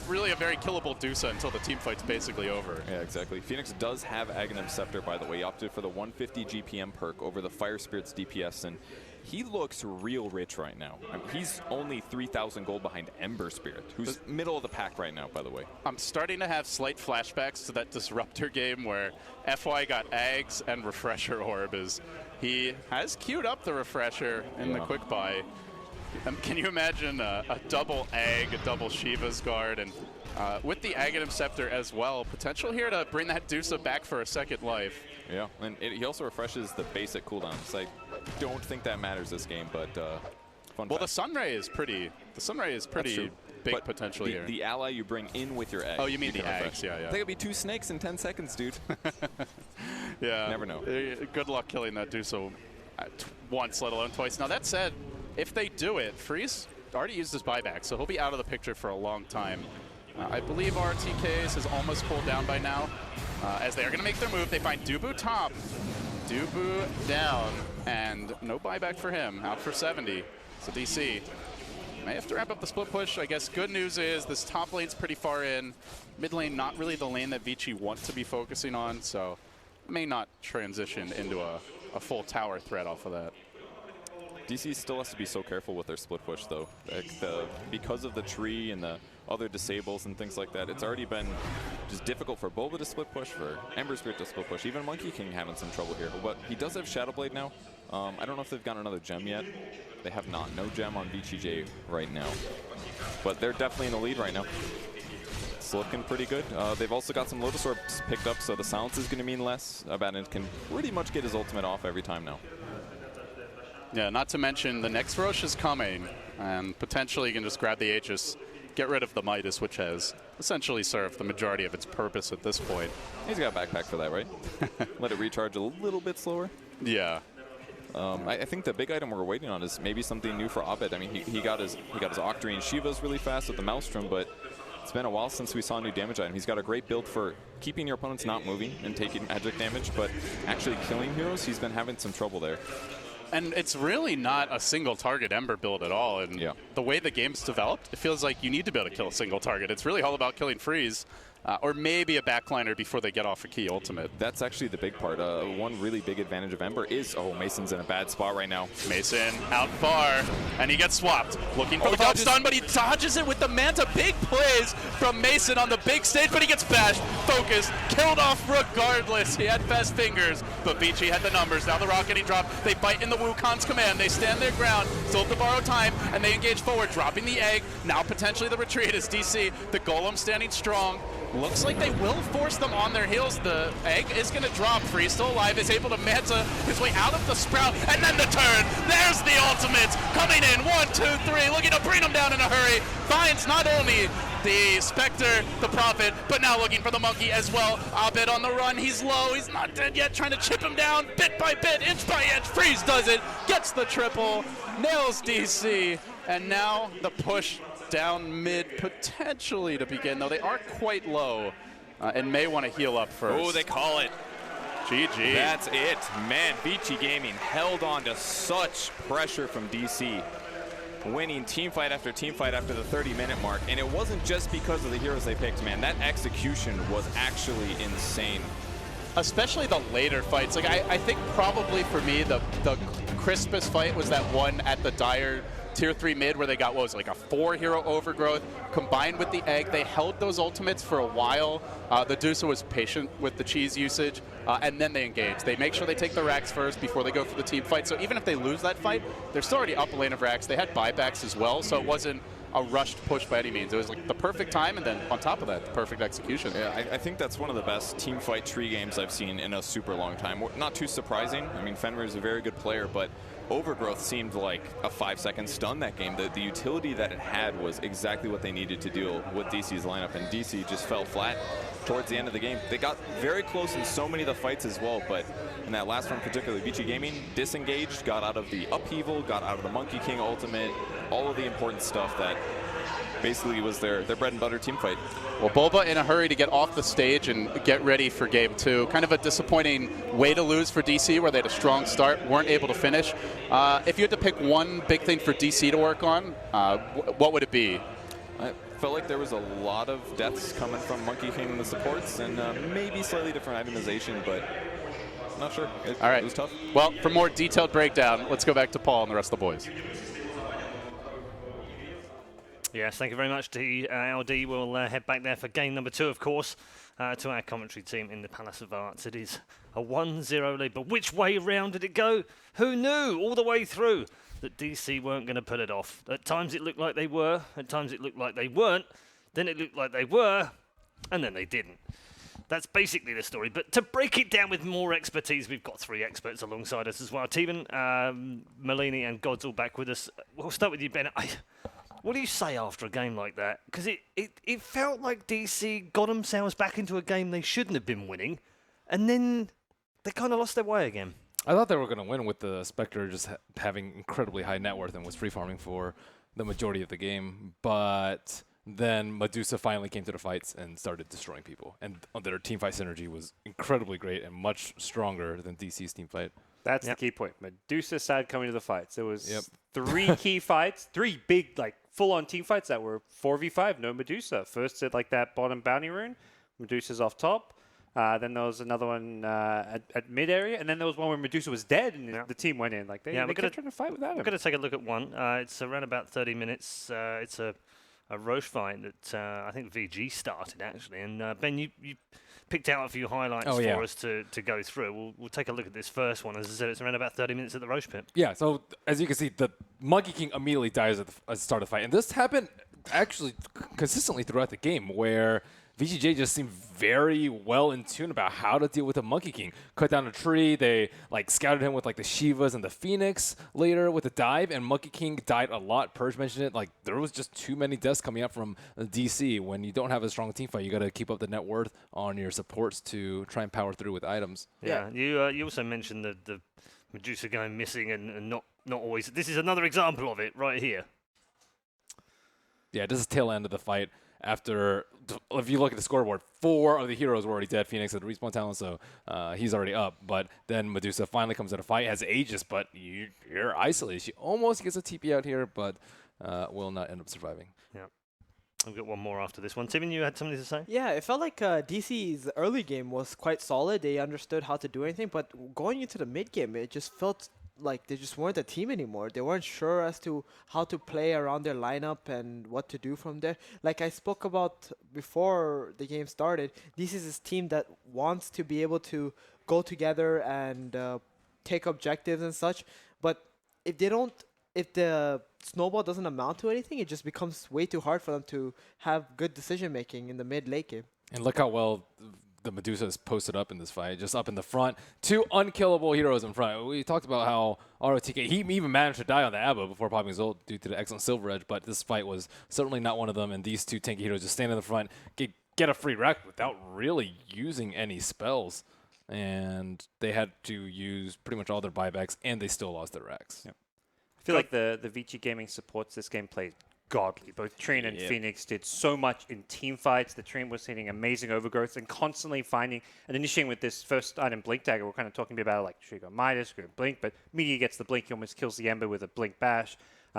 really a very killable Dusa until the team fight's basically over. Yeah, exactly. Phoenix does have Aghanim Scepter, by the way. He opted for the 150 GPM perk over the Fire Spirit's DPS, and he looks real rich right now. I mean, he's only 3,000 gold behind Ember Spirit, who's middle of the pack right now, by the way. I'm starting to have slight flashbacks to that Disruptor game where FY got Ags and Refresher Orb. He has queued up the Refresher in the quick buy. Can you imagine a double Ag, a double Shiva's Guard, and with the Aghanim Scepter as well, potential here to bring that Dusa back for a second life. Yeah, and he also refreshes the basic cooldowns. I don't think that matters this game, but fun Well, fact. the Sunray is pretty big but potential here. The ally you bring in with your egg. Oh, you mean the can refresh. Ags, yeah. They could be 2 snakes in 10 seconds, dude. Yeah. Never know. Good luck killing that Dusa once, let alone twice. Now, that said, if they do it, Freeze already used his buyback, so he'll be out of the picture for a long time. I believe RTKs has almost cooled down by now. As they are going to make their move, they find Dubu top. Dubu down, and no buyback for him. Out for 70. So DC may have to wrap up the split push. I guess good news is this top lane's pretty far in. Mid lane, not really the lane that Vici wants to be focusing on, so may not transition into a full tower threat off of that. DC still has to be so careful with their split push, though. Like because of the tree and the other disables and things like that, it's already been just difficult for Bulba to split push, for Ember Spirit to split push. Even Monkey King having some trouble here. But he does have Shadow Blade now. I don't know if they've got another gem yet. They have not. No gem on Vici J right now. But they're definitely in the lead right now. It's looking pretty good. They've also got some Lotus Orbs picked up, so the silence is going to mean less. Abaddon can pretty much get his ultimate off every time now. Yeah, not to mention the next Rosh is coming, and potentially you can just grab the Aegis, get rid of the Midas, which has essentially served the majority of its purpose at this point. He's got a backpack for that, right? Let it recharge a little bit slower. Yeah. I think the big item we're waiting on is maybe something new for Abed. I mean, he got his Octarine Shivas really fast with the Maelstrom, but it's been a while since we saw a new damage item. He's got a great build for keeping your opponents not moving and taking magic damage, but actually killing heroes, he's been having some trouble there. And it's really not a single target Ember build at all. And the way the game's developed, it feels like you need to be able to kill a single target. It's really all about killing Freeze. Or maybe a backliner before they get off a key ultimate. That's actually the big part. One really big advantage of Ember is, Mason's in a bad spot right now. Mason out far, and he gets swapped. Looking for the top stun, but he dodges it with the Manta. Big plays from Mason on the big stage, but he gets bashed, focused, killed off regardless. He had fast fingers, but Vici had the numbers. Now the rock getting dropped. They bite in the Wukon's command. They stand their ground, still have to borrow time, and they engage forward, dropping the egg. Now potentially the retreat is DC. The Golem standing strong. Looks like they will force them on their heels. The egg is going to drop. Freeze still alive, is able to Manta his way out of the Sprout, and then the turn. There's the ultimates coming in. 1, 2, 3, looking to bring them down in a hurry. Finds not only the Spectre, the Prophet, but now looking for the Monkey as well. Abed on the run. He's low. He's not dead yet. Trying to chip him down bit by bit, inch by inch. Freeze does it. Gets the triple. Nails DC. And now the push down mid potentially to begin, though they are quite low and may want to heal up first. Oh, they call it. GG. That's it. Man, Vici Gaming held on to such pressure from DC, winning teamfight after the 30-minute mark. And it wasn't just because of the heroes they picked, man. That execution was actually insane. Especially the later fights. Like I think probably for me the crispest fight was that one at the Dire Tier 3 mid where they got, what was it, like a 4-hero overgrowth combined with the egg. They held those ultimates for a while. The Dusa was patient with the cheese usage, and then they engage. They make sure they take the racks first before they go for the team fight. So even if they lose that fight, they're still already up a lane of racks. They had buybacks as well, so it wasn't a rushed push by any means. It was like the perfect time, and then on top of that, the perfect execution. Yeah, I think that's one of the best team fight tree games I've seen in a super long time. Not too surprising. I mean, Fenrir is a very good player, but Overgrowth seemed like a 5-second stun that game. The utility that it had was exactly what they needed to deal with DC's lineup, and DC just fell flat towards the end of the game. They got very close in so many of the fights as well, but in that last one particularly, Vici Gaming disengaged, got out of the upheaval, got out of the Monkey King ultimate, all of the important stuff that basically was their bread and butter team fight. Well, Boba in a hurry to get off the stage and get ready for game 2. Kind of a disappointing way to lose for DC, where they had a strong start, weren't able to finish. If you had to pick one big thing for DC to work on, what would it be? I felt like there was a lot of deaths coming from Monkey King in the supports, and maybe slightly different itemization, but I'm not sure. All right. It was tough. Well, for more detailed breakdown, let's go back to Paul and the rest of the boys. Yes, thank you very much, LD. We'll head back there for game number 2, of course, to our commentary team in the Palace of Arts. It is a 1-0 lead, but which way round did it go? Who knew all the way through that DC weren't going to pull it off? At times it looked like they were, at times it looked like they weren't, then it looked like they were, and then they didn't. That's basically the story. But to break it down with more expertise, we've got 3 experts alongside us as well. Teven, Malini, and God's all back with us. We'll start with you, Ben. What do you say after a game like that? Because it felt like DC got themselves back into a game they shouldn't have been winning, and then they kind of lost their way again. I thought they were going to win with the Spectre just having incredibly high net worth and was free farming for the majority of the game, but then Medusa finally came to the fights and started destroying people, and their team fight synergy was incredibly great and much stronger than DC's team fight. That's the key point. Medusa started coming to the fights. There was 3 key fights, 3 big, like, full-on team fights that were 4v5, no Medusa. First at, like, that bottom bounty rune. Medusa's off top. Then there was another one at mid-area. And then there was one where Medusa was dead and the team went in. Like, they kept trying to fight without him. We're going to take a look at one. It's around about 30 minutes. It's a Roche fight that I think VG started, actually. And, Ben, you picked out a few highlights for us to go through. We'll take a look at this first one. As I said, it's around about 30 minutes at the Roche pit. Yeah, so as you can see, the Monkey King immediately dies at the start of the fight. And this happened actually consistently throughout the game, where VGJ just seemed very well in tune about how to deal with the Monkey King. Cut down a tree, they like scouted him with like the Shivas and the Phoenix later with the dive, and Monkey King died a lot. Purge mentioned it, like there was just too many deaths coming up from DC. When you don't have a strong team fight, you got to keep up the net worth on your supports to try and power through with items. Yeah, you also mentioned the Medusa going missing and not always. This is another example of it right here. Yeah, this is tail end of the fight. After, if you look at the scoreboard, 4 of the heroes were already dead. Phoenix had the respawn talent, so he's already up. But then Medusa finally comes to the fight, has Aegis, but you're isolated. She almost gets a TP out here, but will not end up surviving. Yeah. I've got one more after this one. Timin, you had something to say? Yeah, it felt like DC's early game was quite solid. They understood how to do anything, but going into the mid game, it just felt like they just weren't a team anymore. They weren't sure as to how to play around their lineup and what to do from there. Like I spoke about before the game started, this is this team that wants to be able to go together and take objectives and such. But if the snowball doesn't amount to anything, it just becomes way too hard for them to have good decision making in the mid-late game. And look how well the Medusa is posted up in this fight, just up in the front. 2 unkillable heroes in front. We talked about how ROTK, he even managed to die on the Abba before popping his ult due to the excellent Silver Edge, but this fight was certainly not one of them, and these 2 tanky heroes just stand in the front, get a free rack without really using any spells. And they had to use pretty much all their buybacks, and they still lost their racks. Yep. I feel like the Vici Gaming supports this game played godly. Both Trine and Phoenix did so much in team fights. The Trine was hitting amazing overgrowth and constantly finding and initiating with this first item, Blink Dagger. We're kind of talking about like should we go Midas, should we go Blink, but Media gets the Blink. He almost kills the Ember with a Blink Bash.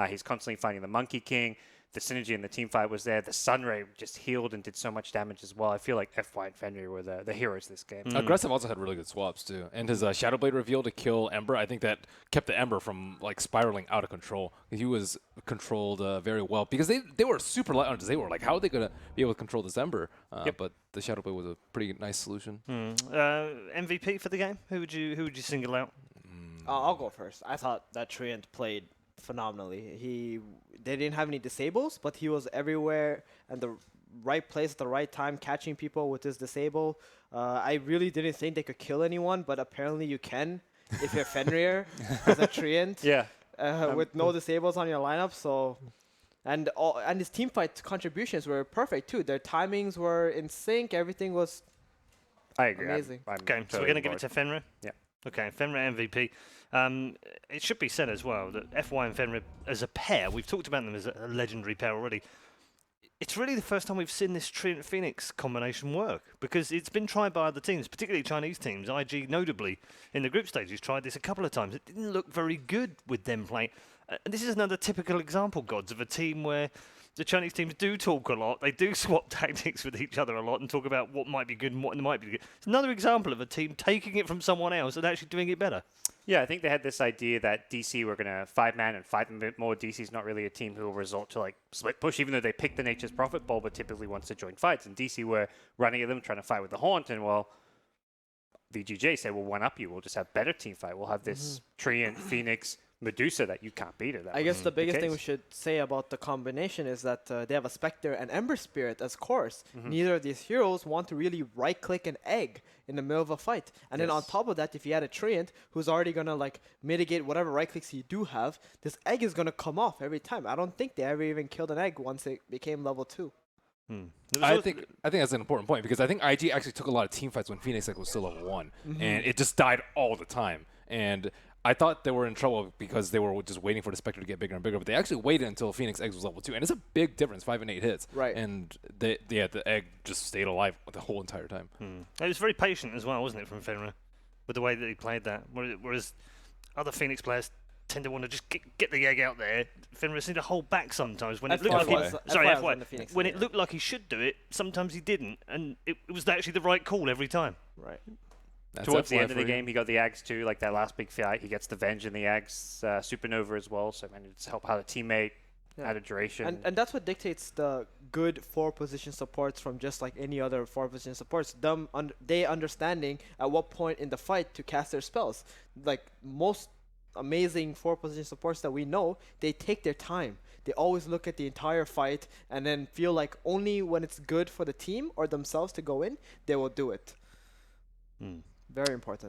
He's constantly finding the Monkey King. The synergy in the team fight was there. The Sunray just healed and did so much damage as well. I feel like FY and Fenrir were the heroes this game. Aggressive also had really good swaps too. And his Shadow Blade reveal to kill Ember, I think that kept the Ember from like spiraling out of control. He was controlled very well because they were super light on Disable. Like how are they going to be able to control this Ember? But the Shadow Blade was a pretty nice solution. MVP for the game? Who would you single out? I'll go first. I thought that Treant played phenomenally. They didn't have any disables, but he was everywhere and the right place at the right time, catching people with his disable. I really didn't think they could kill anyone, but apparently you can if you're Fenrir as a treant Yeah. with no disables on your lineup. So, and his team fight contributions were perfect too. Their timings were in sync. Everything was I agree. amazing. Okay, so we're going to give it to Fenrir? Yeah. Okay, Fenrir MVP. It should be said as well that FY and Fenrir as a pair, we've talked about them as a legendary pair already. It's really the first time we've seen this Treant Phoenix combination work, because it's been tried by other teams, particularly Chinese teams. IG, notably, in the group stages, tried this a couple of times. It didn't look very good with them playing. And this is another typical example, Gods, of a team where the Chinese teams do talk a lot. They do swap tactics with each other a lot and talk about what might be good and what might be good. It's another example of a team taking it from someone else and actually doing it better. Yeah, I think they had this idea that DC were going to 5-man and fight them a bit more. DC's not really a team who will resort to like split push, even though they pick the Nature's Prophet ball, but typically wants to join fights. And DC were running at them, trying to fight with the Haunt, and well, VGJ said, we'll one-up you. We'll just have better team fight. We'll have this Treant, Phoenix, Medusa that you can't beat it. I guess the biggest thing we should say about the combination is that they have a Spectre and Ember Spirit as cores. Neither of these heroes want to really right-click an egg in the middle of a fight. And then on top of that, if you add a Treant who's already going to like mitigate whatever right-clicks you do have, this egg is going to come off every time. I don't think they ever even killed an egg once it became level 2. I think that's an important point, because I think IG actually took a lot of team fights when Phoenix Egg was still level 1, and it just died all the time. And I thought they were in trouble because they were just waiting for the Spectre to get bigger and bigger, but they actually waited until Phoenix Eggs was level 2, and it's a big difference, 5 and 8 hits. Right. And the egg just stayed alive the whole entire time. It was very patient as well, wasn't it, from Fenrir, with the way that he played that. Whereas other Phoenix players tend to want to just get the egg out there. Fenrir seemed to hold back sometimes when it looked like when it looked like he should do it. Sometimes he didn't, and it was actually the right call every time. Right. Towards the end of the game, he got the Ags too, like that last big fight. He gets the Venge and the Ags Supernova as well, so it's help out a teammate, add a duration. And that's what dictates the good 4-position supports from just like any other 4-position supports. They understanding at what point in the fight to cast their spells. Like most amazing 4-position supports that we know, they take their time. They always look at the entire fight and then feel like only when it's good for the team or themselves to go in, they will do it. Very important.